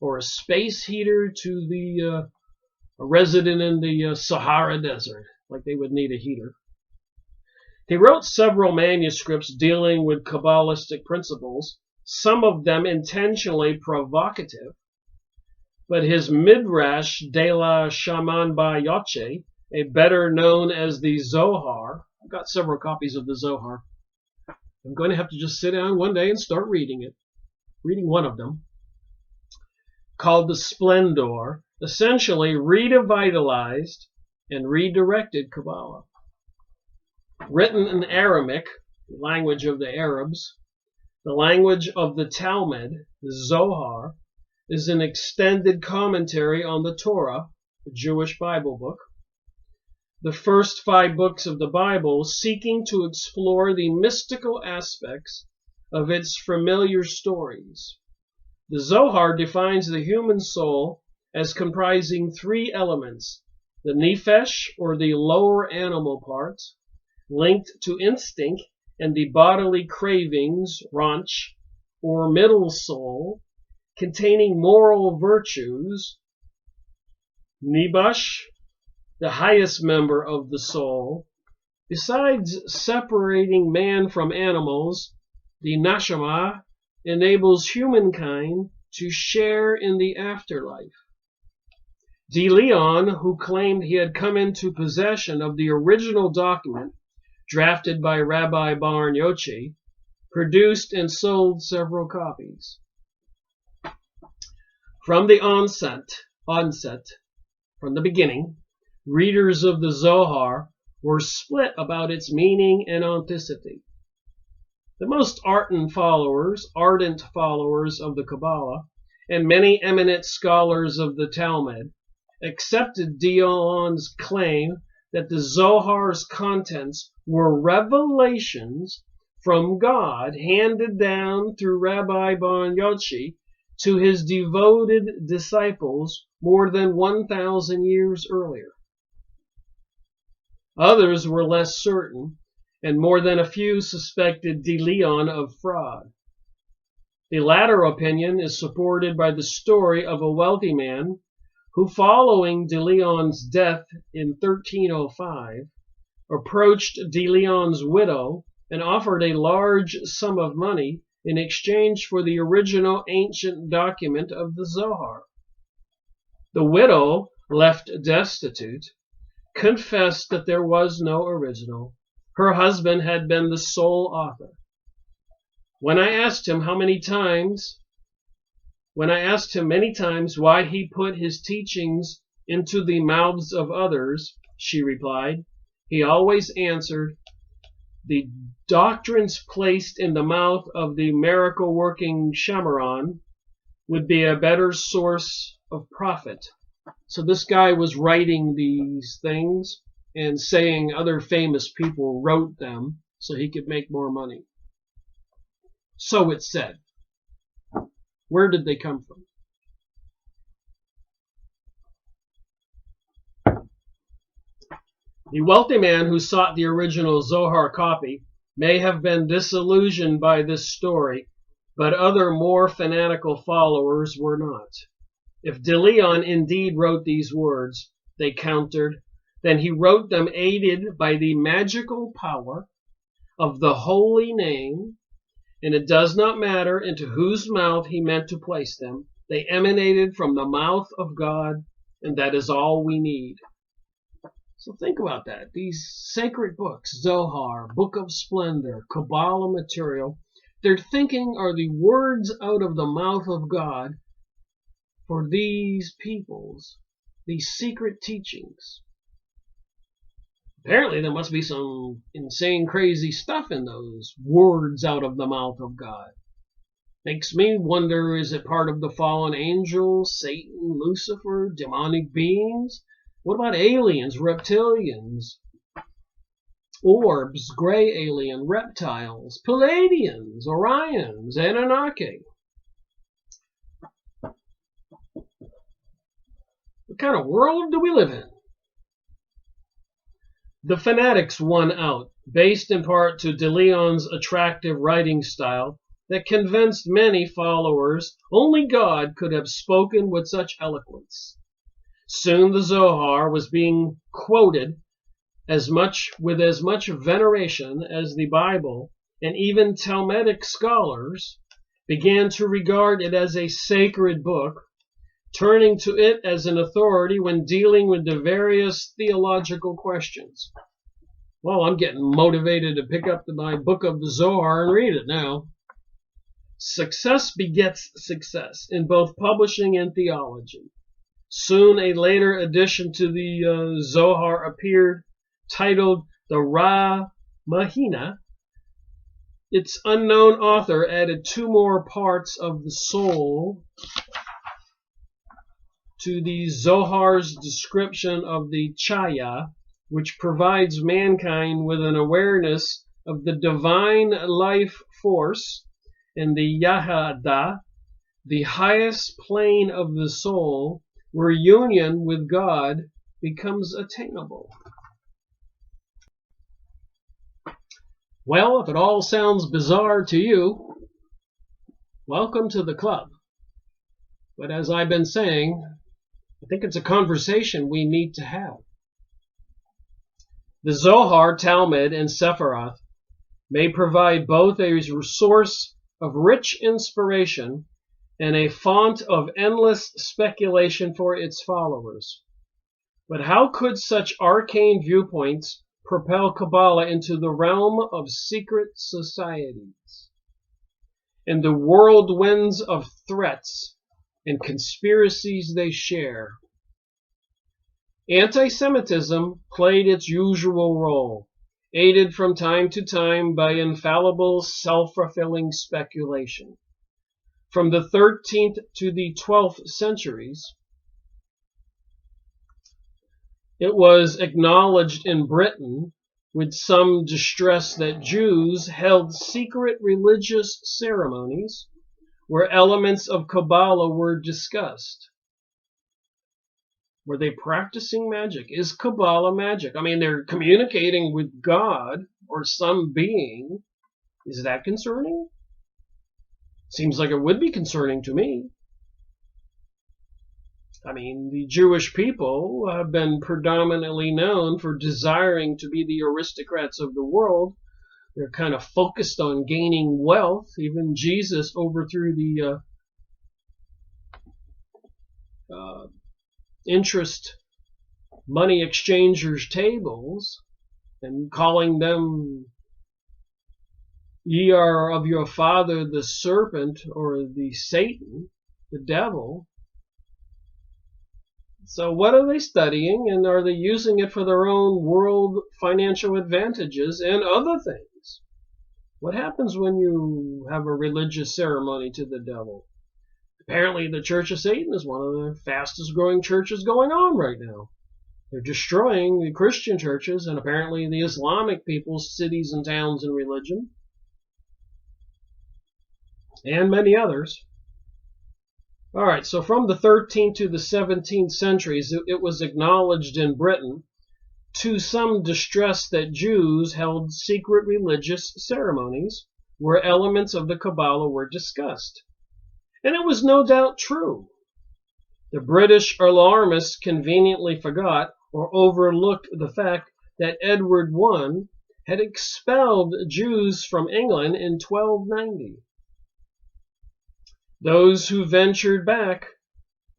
[SPEAKER 1] Or a space heater to a resident in the Sahara Desert, like they would need a heater. He wrote several manuscripts dealing with Kabbalistic principles, some of them intentionally provocative, but his Midrash de la Shaman ba Yoche, a better known as the Zohar. I've got several copies of the Zohar. I'm going to have to just sit down one day and start reading one of them, called the Splendor, essentially revitalized and redirected Kabbalah. Written in Aramaic, the language of the Arabs, the language of the Talmud, the Zohar, is an extended commentary on the Torah, the Jewish Bible book, the first 5 books of the Bible, seeking to explore the mystical aspects of its familiar stories. The Zohar defines the human soul as comprising 3 elements: the nephesh, or the lower animal part, linked to instinct, and the bodily cravings, ranch, or middle soul, containing moral virtues, Nibash, the highest member of the soul. Besides separating man from animals, the Neshama enables humankind to share in the afterlife. De Leon, who claimed he had come into possession of the original document drafted by Rabbi Bar Yochi, produced and sold several copies. From the onset, from the beginning, readers of the Zohar were split about its meaning and authenticity. The most ardent followers of the Kabbalah, and many eminent scholars of the Talmud, accepted de Leon's claim that the Zohar's contents were revelations from God handed down through Rabbi Bar Yochi to his devoted disciples more than 1,000 years earlier. Others were less certain, and more than a few suspected de Leon of fraud. The latter opinion is supported by the story of a wealthy man who, following de Leon's death in 1305, approached de Leon's widow and offered a large sum of money in exchange for the original ancient document of the Zohar. The widow, left destitute, confessed that there was no original. Her husband had been the sole author. When I asked him many times why he put his teachings into the mouths of others, she replied, he always answered, the doctrines placed in the mouth of the miracle-working Shamaran would be a better source of profit. So this guy was writing these things and saying other famous people wrote them so he could make more money. So it said. Where did they come from? The wealthy man who sought the original Zohar copy may have been disillusioned by this story, but other more fanatical followers were not. If de Leon indeed wrote these words, they countered, then he wrote them aided by the magical power of the holy name, and it does not matter into whose mouth he meant to place them. They emanated from the mouth of God, and that is all we need. So think about that. These sacred books, Zohar, Book of Splendor, Kabbalah material, they're thinking are the words out of the mouth of God for these peoples, these secret teachings. Apparently there must be some insane, crazy stuff in those words out of the mouth of God. Makes me wonder, is it part of the fallen angels, Satan, Lucifer, demonic beings? What about aliens, reptilians, orbs, gray alien, reptiles, Palladians, Orions, Anunnaki? What kind of world do we live in? The fanatics won out, based in part to De Leon's attractive writing style that convinced many followers only God could have spoken with such eloquence. Soon the Zohar was being quoted with as much veneration as the Bible, and even Talmudic scholars began to regard it as a sacred book, turning to it as an authority when dealing with the various theological questions. Well, I'm getting motivated to pick up my book of the Zohar and read it now. Success begets success in both publishing and theology. Soon a later addition to the Zohar appeared, titled the Ra Mahina. Its unknown author added 2 more parts of the soul to the Zohar's description of the Chaya, which provides mankind with an awareness of the divine life force, and the Yahada, the highest plane of the soul, where union with God becomes attainable. Well, if it all sounds bizarre to you, welcome to the club. But as I've been saying, I think it's a conversation we need to have. The Zohar, Talmud, and Sephiroth may provide both a source of rich inspiration and a font of endless speculation for its followers. But how could such arcane viewpoints propel Kabbalah into the realm of secret societies and the whirlwinds of threats and conspiracies they share? Anti-Semitism played its usual role, aided from time to time by infallible self-fulfilling speculation. From the 13th to the 12th centuries, it was acknowledged in Britain with some distress that Jews held secret religious ceremonies where elements of Kabbalah were discussed. Were they practicing magic? Is Kabbalah magic? I mean, they're communicating with God or some being. Is that concerning? Seems like it would be concerning to me. I mean, the Jewish people have been predominantly known for desiring to be the aristocrats of the world. They're kind of focused on gaining wealth. Even Jesus overthrew the interest money exchangers' tables and calling them, ye are of your father the serpent, or the Satan, the devil. So what are they studying, and are they using it for their own world financial advantages and other things? What happens when you have a religious ceremony to the devil? Apparently the Church of Satan is one of the fastest growing churches going on right now. They're destroying the Christian churches and apparently the Islamic people's cities and towns and religion, and many others. All right, so from the 13th to the 17th centuries, it was acknowledged in Britain to some distress that Jews held secret religious ceremonies where elements of the Kabbalah were discussed. And it was no doubt true. The British alarmists conveniently forgot or overlooked the fact that Edward I had expelled Jews from England in 1290. Those who ventured back,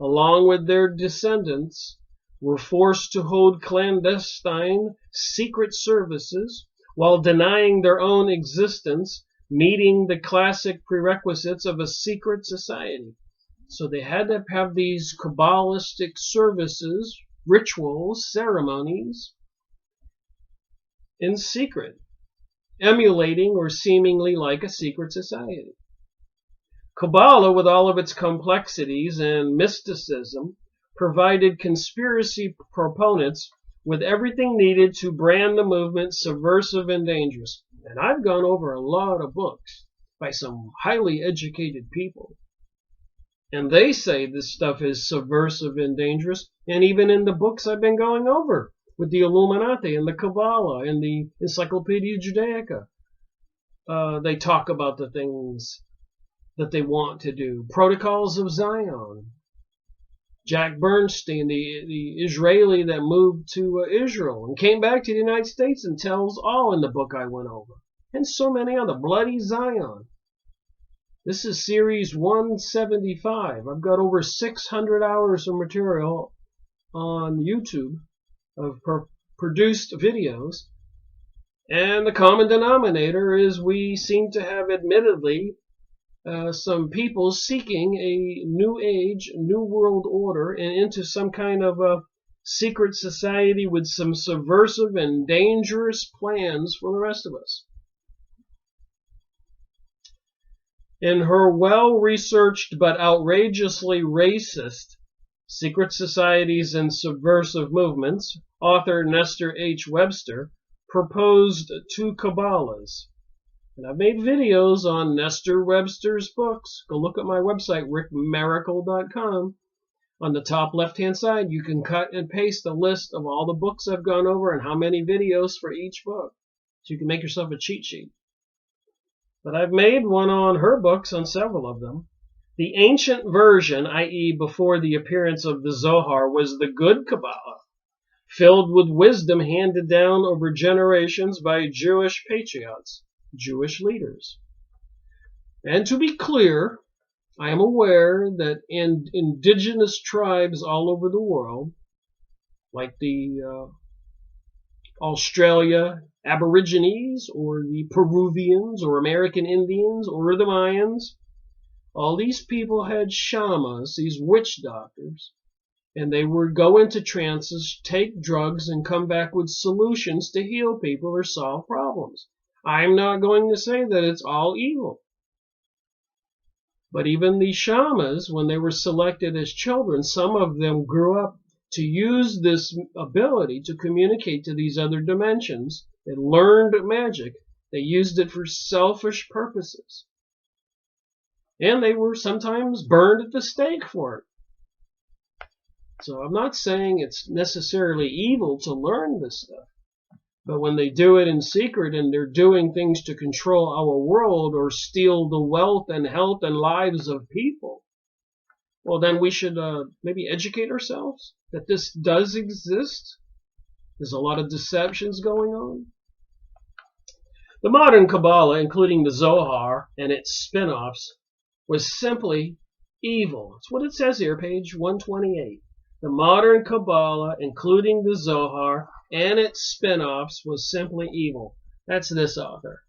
[SPEAKER 1] along with their descendants, were forced to hold clandestine secret services while denying their own existence, meeting the classic prerequisites of a secret society. So they had to have these Kabbalistic services, rituals, ceremonies in secret, emulating or seemingly like a secret society. Kabbalah, with all of its complexities and mysticism, provided conspiracy proponents with everything needed to brand the movement subversive and dangerous. And I've gone over a lot of books by some highly educated people, and they say this stuff is subversive and dangerous. And even in the books I've been going over with the Illuminati and the Kabbalah and the Encyclopedia Judaica, they talk about the things that they want to do. Protocols of Zion. Jack Bernstein, the Israeli that moved to Israel and came back to the United States, and tells all in the book I went over. And so many other. Bloody Zion. This is series 175. I've got over 600 hours of material on YouTube of produced videos. And the common denominator is we seem to have admittedly some people seeking a new age, new world order, and into some kind of a secret society with some subversive and dangerous plans for the rest of us. In her well-researched but outrageously racist Secret Societies and Subversive Movements, author Nestor H. Webster proposed two Kabbalias. And I've made videos on Nestor Webster's books. Go look at my website, rickmiracle.com. On the top left-hand side, you can cut and paste a list of all the books I've gone over and how many videos for each book. So you can make yourself a cheat sheet. But I've made one on her books, on several of them. The ancient version, i.e. before the appearance of the Zohar, was the good Kabbalah, filled with wisdom handed down over generations by Jewish patriots, Jewish leaders. And to be clear, I am aware that in indigenous tribes all over the world, like the Australia Aborigines, or the Peruvians, or American Indians, or the Mayans, all these people had shamas, these witch doctors, and they would go into trances, take drugs, and come back with solutions to heal people or solve problems. I'm not going to say that it's all evil. But even the shamas, when they were selected as children, some of them grew up to use this ability to communicate to these other dimensions. They learned magic. They used it for selfish purposes. And they were sometimes burned at the stake for it. So I'm not saying it's necessarily evil to learn this stuff. But when they do it in secret and they're doing things to control our world or steal the wealth and health and lives of people, well, then we should maybe educate ourselves that this does exist. There's a lot of deceptions going on. The modern Kabbalah, including the Zohar and its spin-offs, was simply evil. That's what it says here, page 128. The modern Kabbalah, including the Zohar and its spin-offs, was simply evil. That's this author.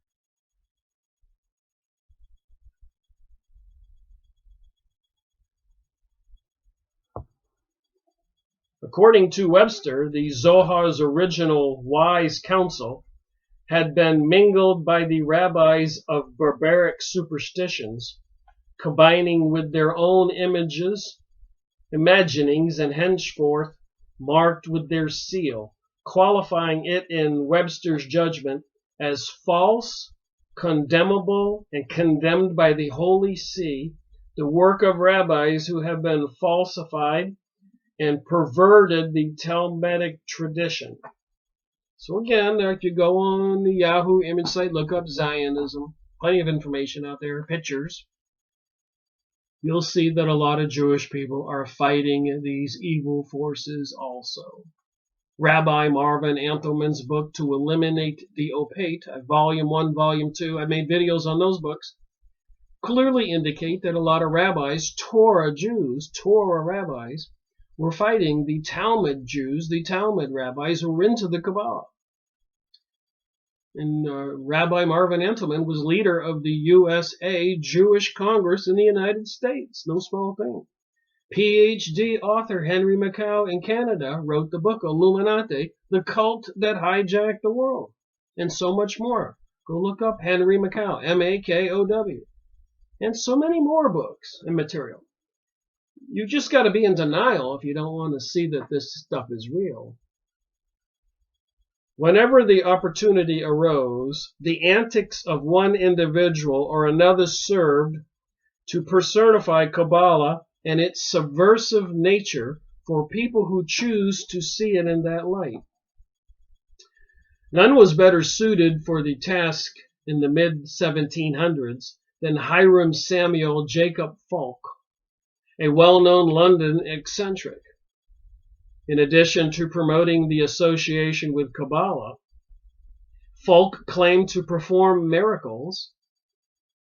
[SPEAKER 1] According to Webster, the Zohar's original wise counsel had been mingled by the rabbis of barbaric superstitions, combining with their own imaginings, and henceforth marked with their seal, qualifying it in Webster's judgment as false, condemnable, and condemned by the Holy See, the work of rabbis who have been falsified and perverted the Talmudic tradition. So again, if you go on the Yahoo image site, look up Zionism, plenty of information out there, pictures. You'll see that a lot of Jewish people are fighting these evil forces also. Rabbi Marvin Anthelman's book, To Eliminate the Opate, Volume 1, Volume 2, I made videos on those books, clearly indicate that a lot of rabbis, Torah rabbis, were fighting the Talmud Jews, the Talmud rabbis who were into the Kabbalah. And Rabbi Marvin Anthelman was leader of the USA Jewish Congress in the United States. No small thing. PhD author Henry Makow in Canada wrote the book Illuminati, the Cult That Hijacked the World, and so much more. Go look up Henry Makow, M-A-K-O-W. and so many more books and material. You just got to be in denial if you don't want to see that this stuff is real. Whenever the opportunity arose, the antics of one individual or another served to personify Kabbalah and its subversive nature for people who choose to see it in that light. None was better suited for the task in the mid-1700s than Hiram Samuel Jacob Falk, a well-known London eccentric. In addition to promoting the association with Kabbalah, Falk claimed to perform miracles,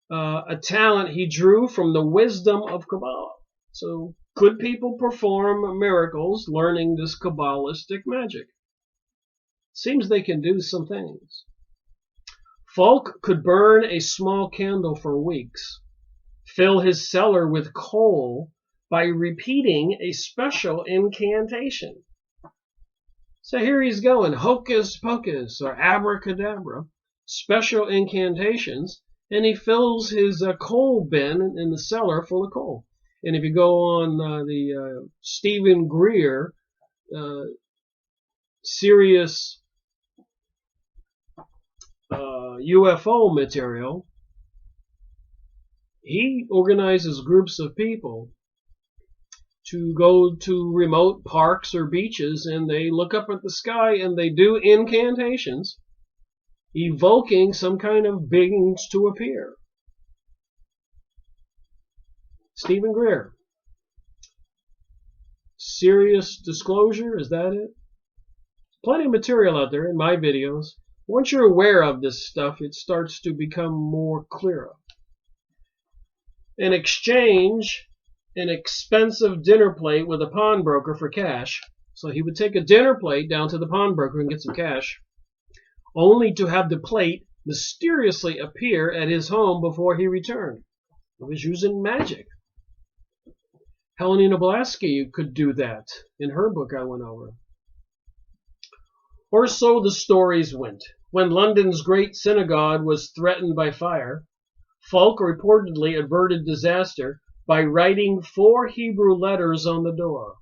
[SPEAKER 1] a talent he drew from the wisdom of Kabbalah. So, could people perform miracles learning this Kabbalistic magic? Seems they can do some things. Falk could burn a small candle for weeks, fill his cellar with coal by repeating a special incantation. So here he's going, hocus pocus or abracadabra, special incantations, and he fills his coal bin in the cellar full of coal. And if you go on the Stephen Greer serious UFO material, he organizes groups of people to go to remote parks or beaches, and they look up at the sky and they do incantations evoking some kind of beings to appear. Stephen Greer. Serious disclosure, is that it? Plenty of material out there in my videos. Once you're aware of this stuff, it starts to become more clearer. In exchange, an expensive dinner plate with a pawnbroker for cash. So he would take a dinner plate down to the pawnbroker and get some cash, only to have the plate mysteriously appear at his home before he returned. He was using magic. Helena Blavatsky could do that. In her book I went over. Or so the stories went. When London's great synagogue was threatened by fire, Falk reportedly averted disaster by writing 4 Hebrew letters on the door,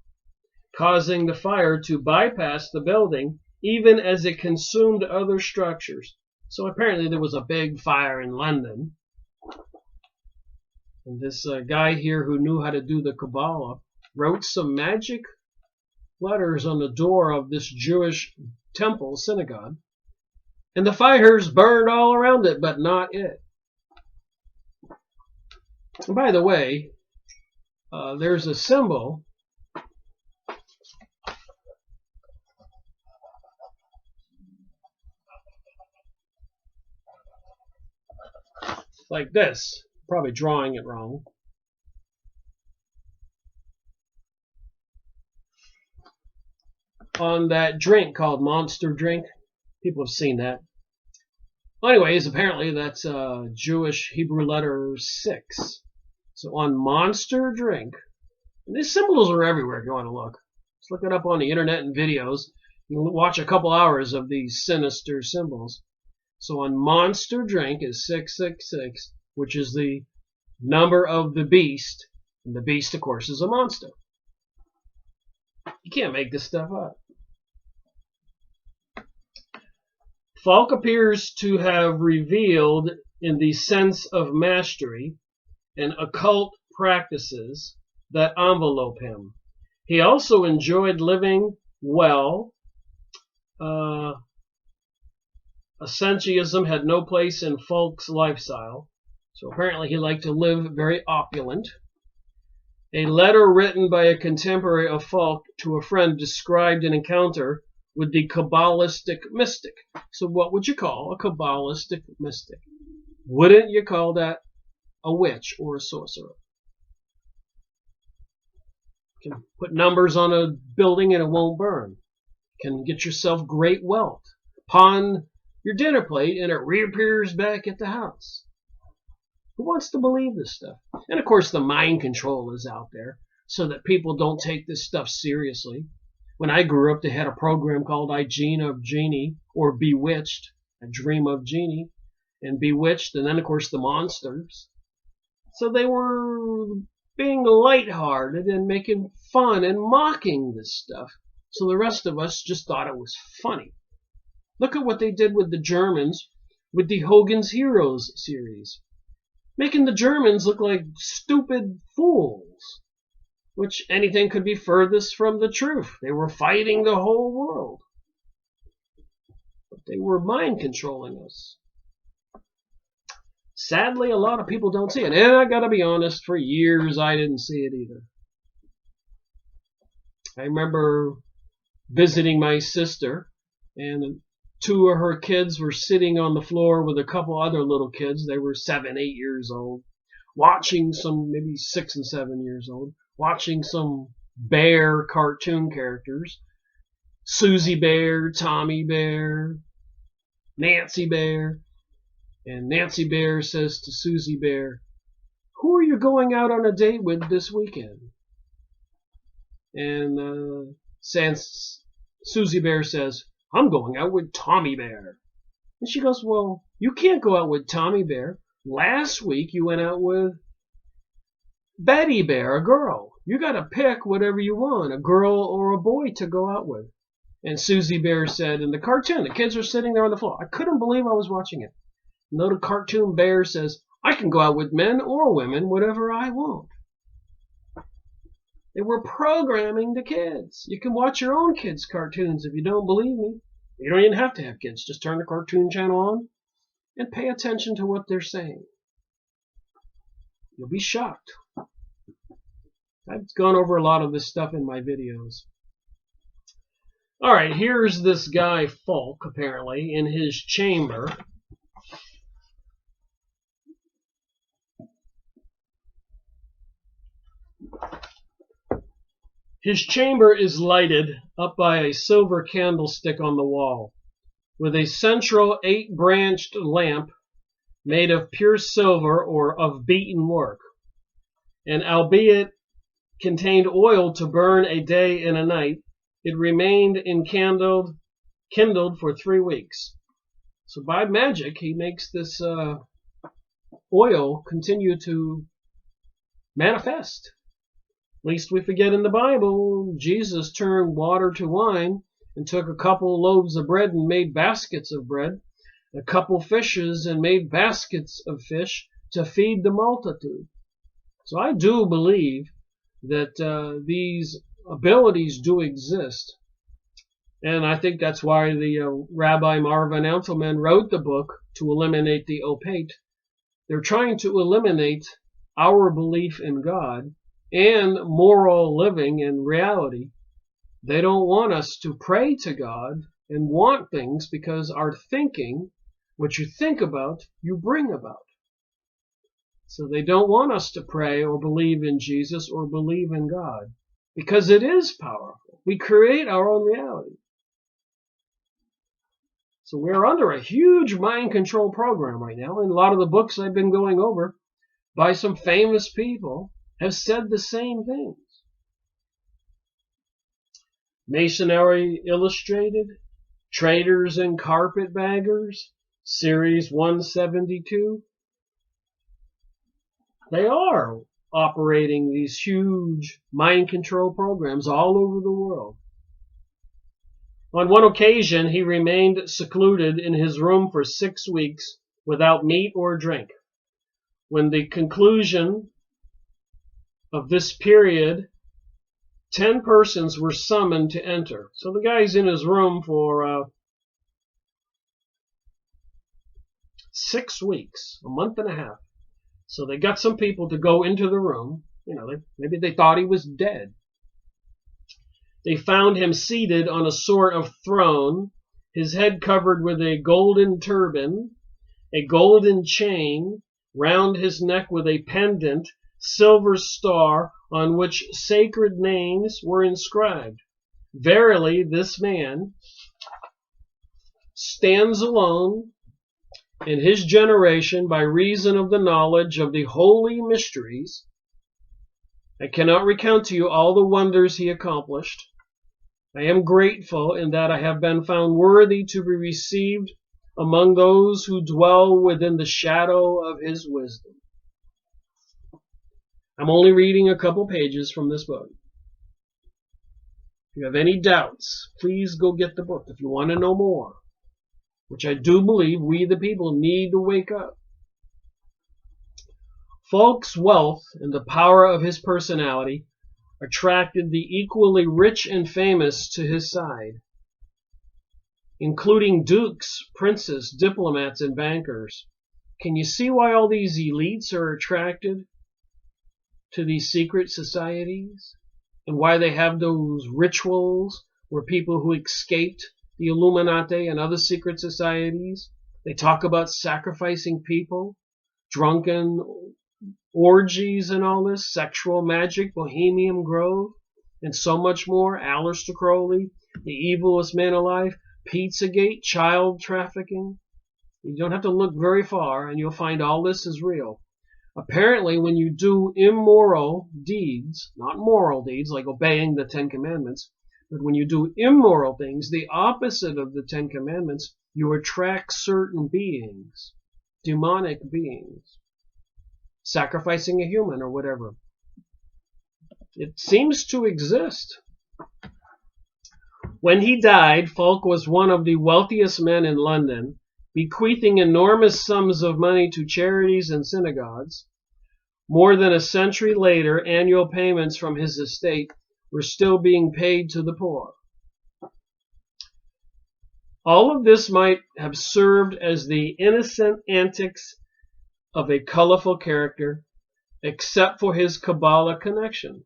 [SPEAKER 1] causing the fire to bypass the building even as it consumed other structures. So apparently there was a big fire in London. And this guy here who knew how to do the Kabbalah wrote some magic letters on the door of this Jewish temple synagogue. And the fires burned all around it, but not it. And by the way, there's a symbol like this. Probably drawing it wrong. On that drink called Monster Drink. People have seen that. Anyways, apparently that's Jewish Hebrew letter 6. So on Monster Drink, and these symbols are everywhere if you want to look. Just look it up on the internet and videos. You can watch a couple hours of these sinister symbols. So on Monster Drink is 666, which is the number of the beast. And the beast, of course, is a monster. You can't make this stuff up. Falk appears to have revealed in the sense of mastery and occult practices that envelope him. He also enjoyed living well. Asceticism had no place in Falk's lifestyle. So apparently he liked to live very opulent. A letter written by a contemporary of Falk to a friend described an encounter with the Kabbalistic mystic. So what would you call a Kabbalistic mystic? Wouldn't you call that a witch or a sorcerer? You can put numbers on a building and it won't burn. You can get yourself great wealth. Pawn your dinner plate and it reappears back at the house. Who wants to believe this stuff? And of course the mind control is out there so that people don't take this stuff seriously. When I grew up, they had a program called I Dream of Jeannie, or Bewitched. I Dream of Jeannie, and Bewitched, and then of course the monsters. So they were being lighthearted and making fun and mocking this stuff. So the rest of us just thought it was funny. Look at what they did with the Germans with the Hogan's Heroes series, making the Germans look like stupid fools, which anything could be furthest from the truth. They were fighting the whole world, but they were mind controlling us. Sadly, a lot of people don't see it. And I gotta be honest, for years I didn't see it either. I remember visiting my sister, and two of her kids were sitting on the floor with a couple other little kids. They were 7, 8 years old, watching some, maybe 6 and 7 years old, watching some bear cartoon characters. Susie Bear, Tommy Bear, Nancy Bear. And Nancy Bear says to Susie Bear, "Who are you going out on a date with this weekend?" And Susie Bear says, "I'm going out with Tommy Bear." And she goes, "Well, you can't go out with Tommy Bear. Last week you went out with Betty Bear, a girl. You got to pick whatever you want, a girl or a boy to go out with." And Susie Bear said, in the cartoon, the kids are sitting there on the floor. I couldn't believe I was watching it. And the cartoon bear says, "I can go out with men or women, whatever I want." They were programming the kids. You can watch your own kids' cartoons if you don't believe me. You don't even have to have kids. Just turn the cartoon channel on and pay attention to what they're saying. You'll be shocked. I've gone over a lot of this stuff in my videos. All right, here's this guy, Falk, apparently, in his chamber. His chamber is lighted up by a silver candlestick on the wall, with a central 8-branched lamp made of pure silver or of beaten work, and albeit contained oil to burn a day and a night, it remained kindled for 3 weeks. So by magic, he makes this oil continue to manifest. Lest we forget, in the Bible, Jesus turned water to wine and took a couple loaves of bread and made baskets of bread, a couple fishes and made baskets of fish to feed the multitude. So I do believe that these abilities do exist. And I think that's why the Rabbi Marvin Entelman wrote the book, To Eliminate the Opaque. They're trying to eliminate our belief in God and moral living in reality. They don't want us to pray to God and want things, because our thinking, what you think about, you bring about. So they don't want us to pray or believe in Jesus or believe in God, because it is powerful. We create our own reality. So we're under a huge mind control program right now, and a lot of the books I've been going over by some famous people have said the same things. Masonry Illustrated, Traders and Carpetbaggers, Series 172. They are operating these huge mind control programs all over the world. On one occasion, he remained secluded in his room for 6 weeks without meat or drink. When the conclusion of this period, 10 persons were summoned to enter. So the guy's in his room for 6 weeks, a month and a half. So they got some people to go into the room. Maybe they thought he was dead. They found him seated on a sort of throne, his head covered with a golden turban, a golden chain round his neck with a pendant silver star on which sacred names were inscribed. Verily, this man stands alone in his generation by reason of the knowledge of the holy mysteries. I cannot recount to you all the wonders he accomplished. I am grateful in that I have been found worthy to be received among those who dwell within the shadow of his wisdom. I'm only reading a couple pages from this book. If you have any doubts, please go get the book. If you want to know more, which I do believe we the people need to wake up. Falk's wealth and the power of his personality attracted the equally rich and famous to his side, including dukes, princes, diplomats, and bankers. Can you see why all these elites are attracted to these secret societies? And why they have those rituals where people who escaped the Illuminati and other secret societies, they talk about sacrificing people, drunken orgies and all this, sexual magic, Bohemian Grove, and so much more, Aleister Crowley, the evilest man alive, Pizzagate, child trafficking. You don't have to look very far and you'll find all this is real. Apparently, when you do immoral deeds, not moral deeds like obeying the Ten Commandments, but when you do immoral things, the opposite of the Ten Commandments, you attract certain beings, demonic beings, sacrificing a human or whatever. It seems to exist. When he died, Falk was one of the wealthiest men in London, bequeathing enormous sums of money to charities and synagogues. More than a century later, annual payments from his estate were still being paid to the poor. All of this might have served as the innocent antics of a colorful character, except for his Kabbalah connection,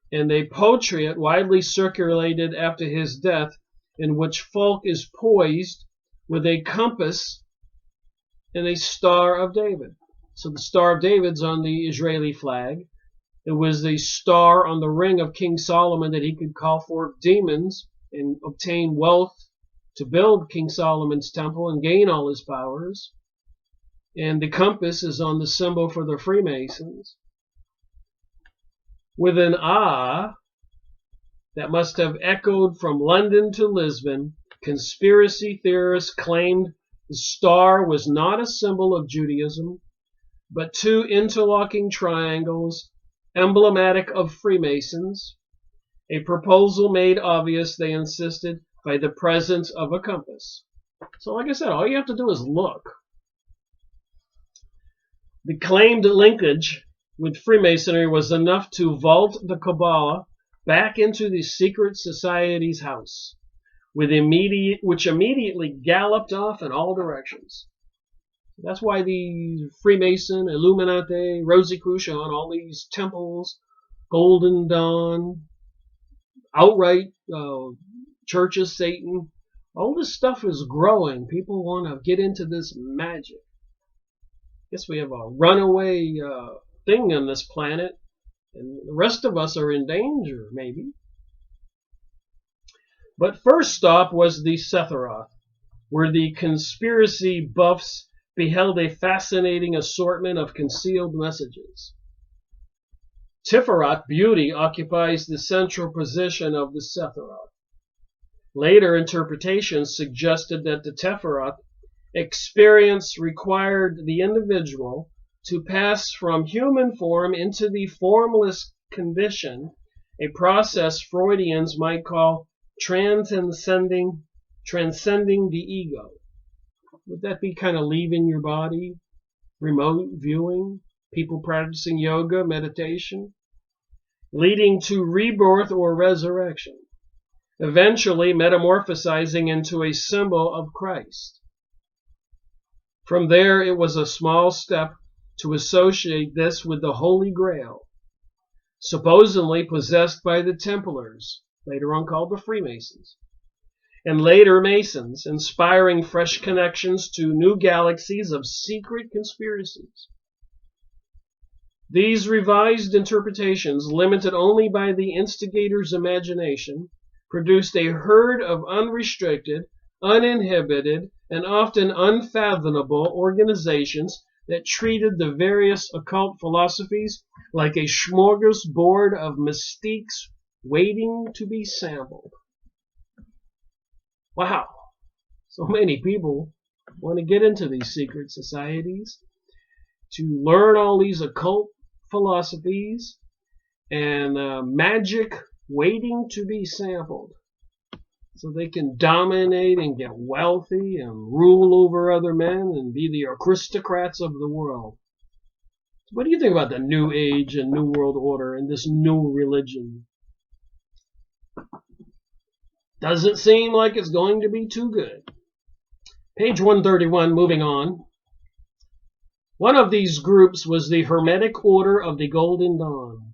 [SPEAKER 1] and a portrait widely circulated after his death in which Falk is poised with a compass and a Star of David. So the Star of David's on the Israeli flag. It was the star on the ring of King Solomon that he could call forth demons and obtain wealth to build King Solomon's temple and gain all his powers. And the compass is on the symbol for the Freemasons. With an ah that must have echoed from London to Lisbon, conspiracy theorists claimed the star was not a symbol of Judaism, but two interlocking triangles emblematic of Freemasons, a proposal made obvious, they insisted, by the presence of a compass. So like I said, all you have to do is look. The claimed linkage with Freemasonry was enough to vault the Kabbalah back into the secret society's house, which immediately galloped off in all directions. That's why the Freemason, Illuminati, Rosicrucian, all these temples, Golden Dawn, outright Church of Satan, all this stuff is growing. People want to get into this magic. Guess we have a runaway thing on this planet, and the rest of us are in danger, maybe. But first stop was the Sephiroth, where the conspiracy buffs beheld a fascinating assortment of concealed messages. Tiferet, beauty, occupies the central position of the Sephiroth. Later interpretations suggested that the Tiferet experience required the individual to pass from human form into the formless condition, a process Freudians might call transcending the ego. Would that be kind of leaving your body, remote viewing, people practicing yoga, meditation, leading to rebirth or resurrection, eventually metamorphosizing into a symbol of Christ? From there, it was a small step to associate this with the Holy Grail, supposedly possessed by the Templars, later on called the Freemasons, and later Masons, inspiring fresh connections to new galaxies of secret conspiracies. These revised interpretations, limited only by the instigator's imagination, produced a herd of unrestricted, uninhibited, and often unfathomable organizations that treated the various occult philosophies like a smorgasbord of mystiques waiting to be sampled. Wow, so many people want to get into these secret societies to learn all these occult philosophies and magic waiting to be sampled, so they can dominate and get wealthy and rule over other men and be the aristocrats of the world. What do you think about the New Age and New World Order and this new religion? Doesn't seem like it's going to be too good. Page 131, moving on. One of these groups was the Hermetic Order of the Golden Dawn,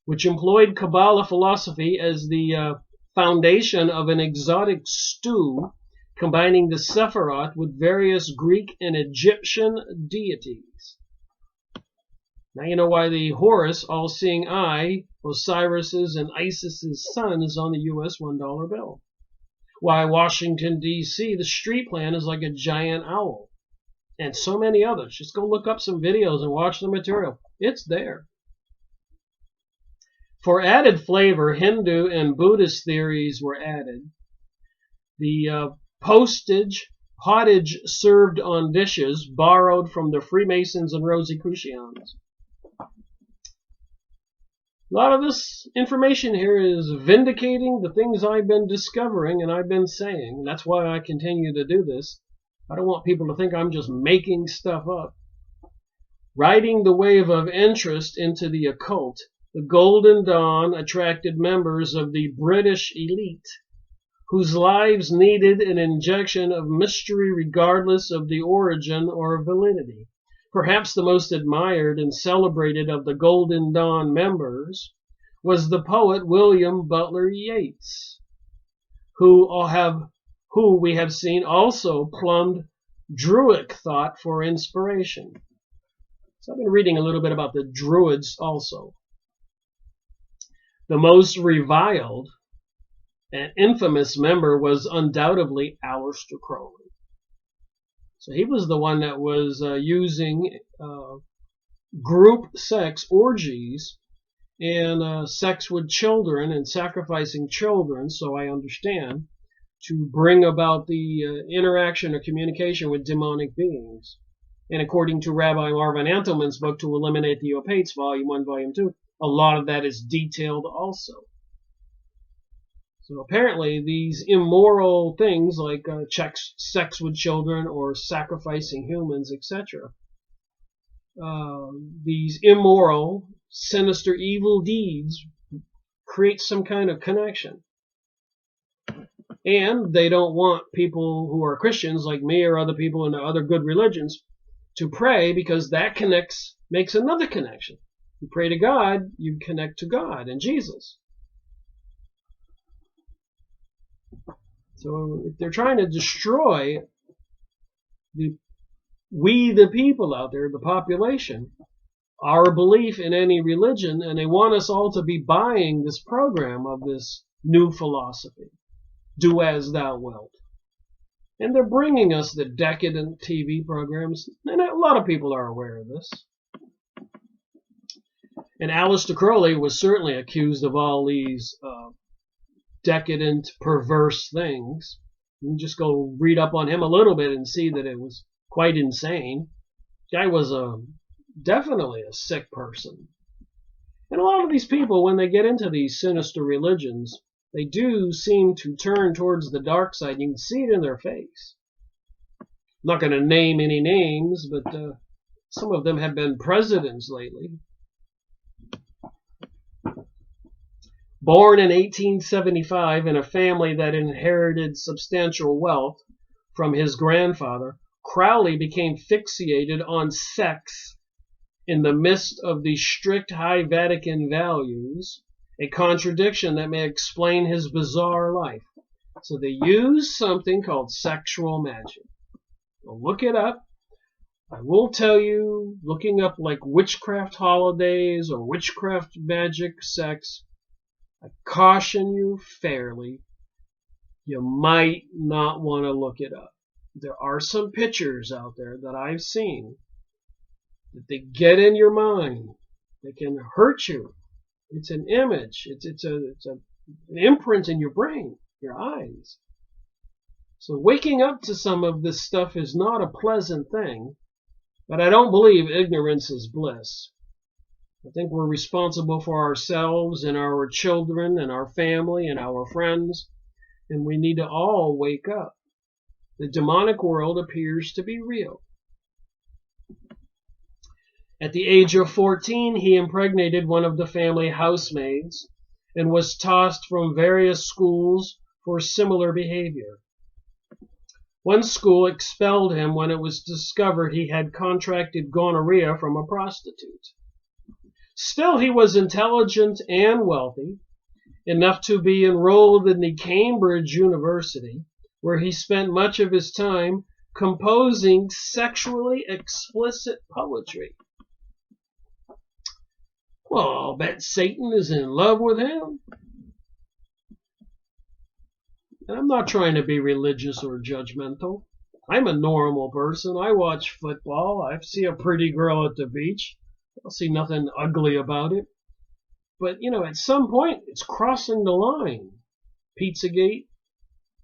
[SPEAKER 1] which employed Kabbalah philosophy as the foundation of an exotic stew combining the Sephiroth with various Greek and Egyptian deities. Now you know why the Horus, all-seeing eye, Osiris's and Isis's sun is on the U.S. $1 bill. Why Washington, D.C., the street plan is like a giant owl. And so many others. Just go look up some videos and watch the material. It's there. For added flavor, Hindu and Buddhist theories were added. The pottage served on dishes borrowed from the Freemasons and Rosicrucians. A lot of this information here is vindicating the things I've been discovering and I've been saying. That's why I continue to do this. I don't want people to think I'm just making stuff up. Riding the wave of interest into the occult, the Golden Dawn attracted members of the British elite, whose lives needed an injection of mystery regardless of the origin or validity. Perhaps the most admired and celebrated of the Golden Dawn members was the poet William Butler Yeats, who we have seen also plumbed Druidic thought for inspiration. So I've been reading a little bit about the Druids also. The most reviled and infamous member was undoubtedly Aleister Crowley. So he was the one that was using group sex orgies and sex with children and sacrificing children, so I understand, to bring about the interaction or communication with demonic beings. And according to Rabbi Marvin Antelman's book, To Eliminate the Opates, Volume 1, Volume 2, a lot of that is detailed also. So apparently these immoral things like sex with children or sacrificing humans, etc., these immoral, sinister, evil deeds create some kind of connection. And they don't want people who are Christians like me or other people in other good religions to pray, because that makes another connection. You pray to God, you connect to God and Jesus. So if they're trying to destroy we the people out there, the population, our belief in any religion, and they want us all to be buying this program of this new philosophy, do as thou wilt. And they're bringing us the decadent TV programs, and a lot of people are aware of this. And Aleister Crowley was certainly accused of all these decadent, perverse things. You can just go read up on him a little bit and see that it was quite insane. The guy was definitely a sick person. And a lot of these people, when they get into these sinister religions, they do seem to turn towards the dark side. You can see it in their face. I'm not going to name any names, but some of them have been presidents lately. Born in 1875 in a family that inherited substantial wealth from his grandfather, Crowley became fixated on sex in the midst of the strict high Vatican values, a contradiction that may explain his bizarre life. So they use something called sexual magic. Well, look it up. I will tell you, looking up like witchcraft holidays or witchcraft magic sex, I caution you fairly, you might not want to look it up. There are some pictures out there that I've seen that they get in your mind. They can hurt you. It's an image. It's an imprint in your brain, your eyes. So waking up to some of this stuff is not a pleasant thing, but I don't believe ignorance is bliss. I think we're responsible for ourselves and our children and our family and our friends, and we need to all wake up. The demonic world appears to be real. At the age of 14, he impregnated one of the family housemaids and was tossed from various schools for similar behavior. One school expelled him when it was discovered he had contracted gonorrhea from a prostitute. Still, he was intelligent and wealthy, enough to be enrolled in the Cambridge University, where he spent much of his time composing sexually explicit poetry. Well, I'll bet Satan is in love with him. And I'm not trying to be religious or judgmental. I'm a normal person. I watch football. I see a pretty girl at the beach. I'll see nothing ugly about it. But, at some point, it's crossing the line. Pizzagate,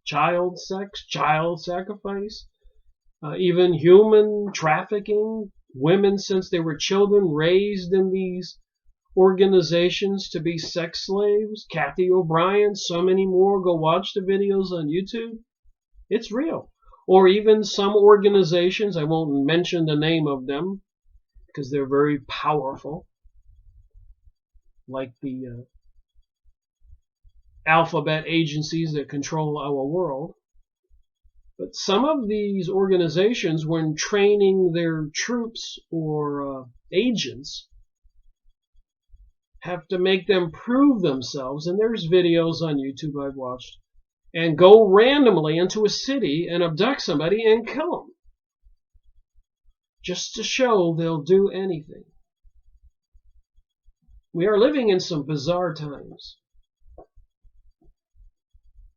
[SPEAKER 1] child sex, child sacrifice, even human trafficking, women since they were children raised in these organizations to be sex slaves. Kathy O'Brien, so many more. Go watch the videos on YouTube. It's real. Or even some organizations, I won't mention the name of them because they're very powerful, like the alphabet agencies that control our world. But some of these organizations, when training their troops or agents, have to make them prove themselves, and there's videos on YouTube I've watched, and go randomly into a city and abduct somebody and kill them, just to show they'll do anything. We are living in some bizarre times.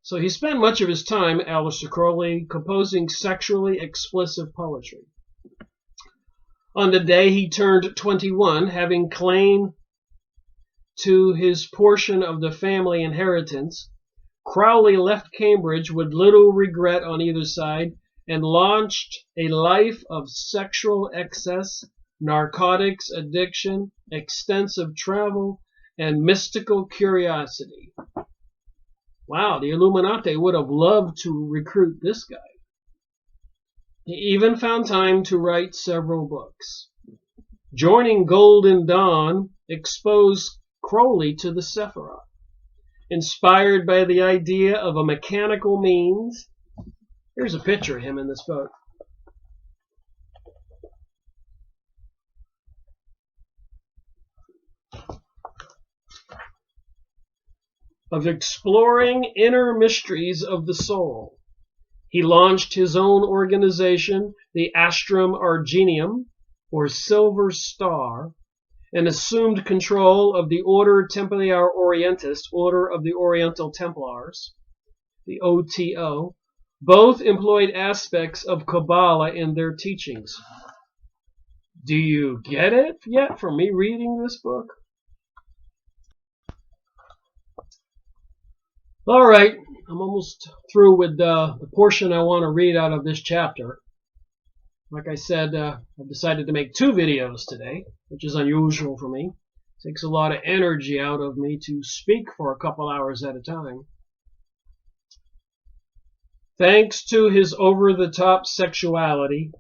[SPEAKER 1] So he spent much of his time, Aleister Crowley, composing sexually explicit poetry. On the day he turned 21, having claim to his portion of the family inheritance, Crowley left Cambridge with little regret on either side and launched a life of sexual excess, narcotics addiction, extensive travel, and mystical curiosity. Wow, the Illuminati would have loved to recruit this guy. He even found time to write several books. Joining Golden Dawn exposed Crowley to the Sephiroth. Inspired by the idea of a mechanical means, here's a picture of him in this book. Of exploring inner mysteries of the soul. He launched his own organization, the Astrum Argenium, or Silver Star, and assumed control of the Order Templiar Orientis, Order of the Oriental Templars, the OTO. Both employed aspects of Kabbalah in their teachings. Do you get it yet from me reading this book? All right, I'm almost through with the portion I want to read out of this chapter. Like I said, I've decided to make 2 videos today, which is unusual for me. It takes a lot of energy out of me to speak for a couple hours at a time. Thanks to his over-the-top sexuality,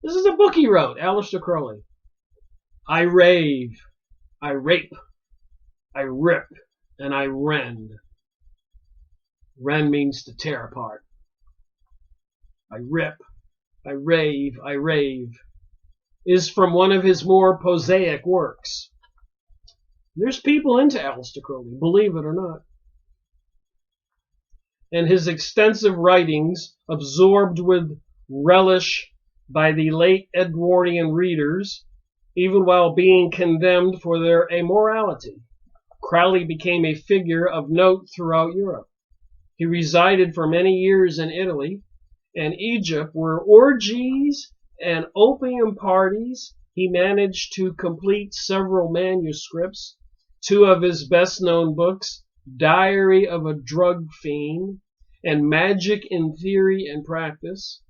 [SPEAKER 1] this is a book he wrote, Aleister Crowley. I rave, I rape, I rip, and I rend. Rend means to tear apart. I rip, I rave, is from one of his more prosaic works. There's people into Aleister Crowley, believe it or not. And his extensive writings, absorbed with relish by the late Edwardian readers, even while being condemned for their amorality. Crowley became a figure of note throughout Europe. He resided for many years in Italy and Egypt, where orgies and opium parties. He managed to complete several manuscripts. 2 of his best-known books, Diary of a Drug Fiend and Magic in Theory and Practice,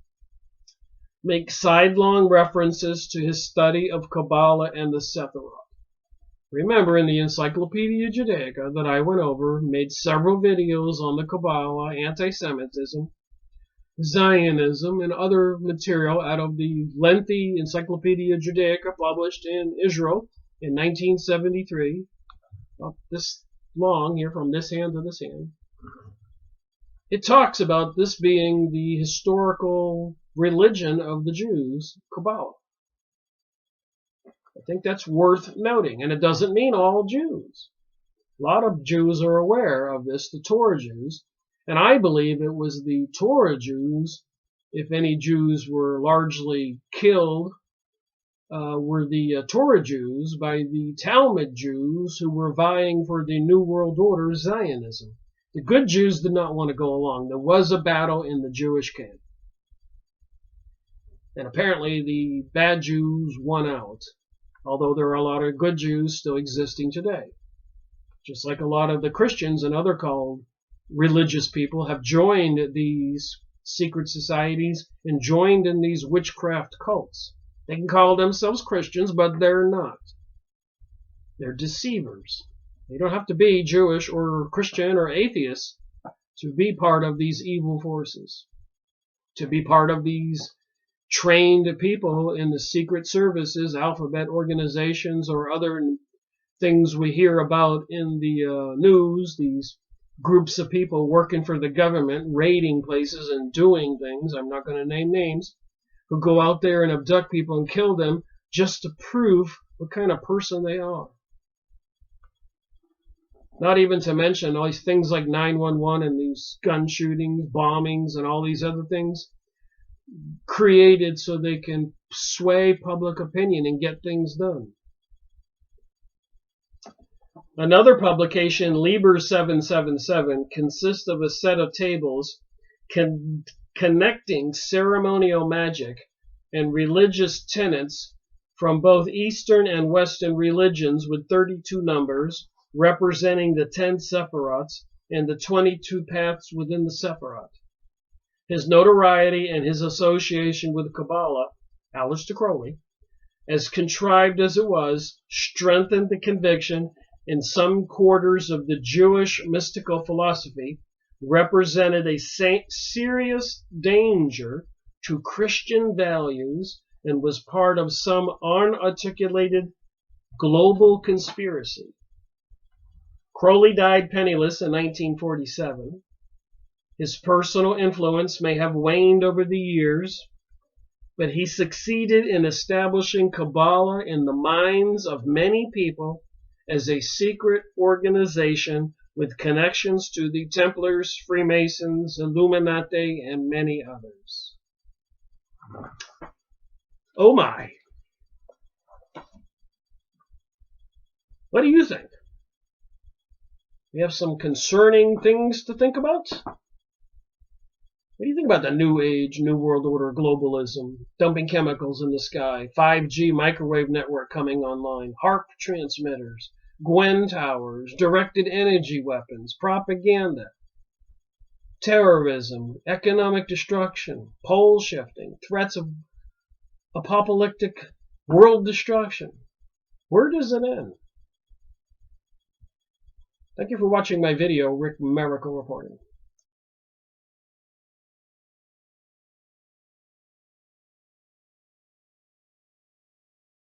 [SPEAKER 1] make sidelong references to his study of Kabbalah and the Sephiroth. Remember, in the Encyclopedia Judaica that I went over, made several videos on the Kabbalah, anti-Semitism, Zionism, and other material out of the lengthy Encyclopedia Judaica published in Israel in 1973, about this long here from this hand to this hand. It talks about this being the historical religion of the Jews, Kabbalah. I think that's worth noting, and it doesn't mean all Jews. A lot of Jews are aware of this, the Torah Jews, and I believe it was the Torah Jews, if any Jews were largely killed, were the Torah Jews by the Talmud Jews who were vying for the New World Order, Zionism. The good Jews did not want to go along. There was a battle in the Jewish camp. And apparently the bad Jews won out, although there are a lot of good Jews still existing today. Just like a lot of the Christians and other called religious people have joined these secret societies and joined in these witchcraft cults. They can call themselves Christians, but they're not. They're deceivers. You don't have to be Jewish or Christian or atheist to be part of these evil forces, to be part of these trained people in the secret services, alphabet organizations, or other things we hear about in the news, these groups of people working for the government, raiding places and doing things, I'm not going to name names, who go out there and abduct people and kill them just to prove what kind of person they are. Not even to mention all these things like 911 and these gun shootings, bombings, and all these other things created so they can sway public opinion and get things done. Another publication, Liber 777, consists of a set of tables connecting ceremonial magic and religious tenets from both Eastern and Western religions, with 32 numbers representing the 10 Sephiroths and the 22 paths within the Sephiroth. His notoriety and his association with Kabbalah, Aleister Crowley, as contrived as it was, strengthened the conviction in some quarters of the Jewish mystical philosophy, represented a serious danger to Christian values, and was part of some unarticulated global conspiracy. Crowley died penniless in 1947. His personal influence may have waned over the years, but he succeeded in establishing Kabbalah in the minds of many people as a secret organization with connections to the Templars, Freemasons, Illuminati, and many others. Oh my! What do you think? We have some concerning things to think about? What do you think about the New Age, New World Order, globalism, dumping chemicals in the sky, 5G microwave network coming online, HARP transmitters, Gwen towers, directed energy weapons, propaganda, terrorism, economic destruction, pole shifting, threats of apocalyptic world destruction? Where does it end? Thank you for watching my video, Rick Miracle reporting.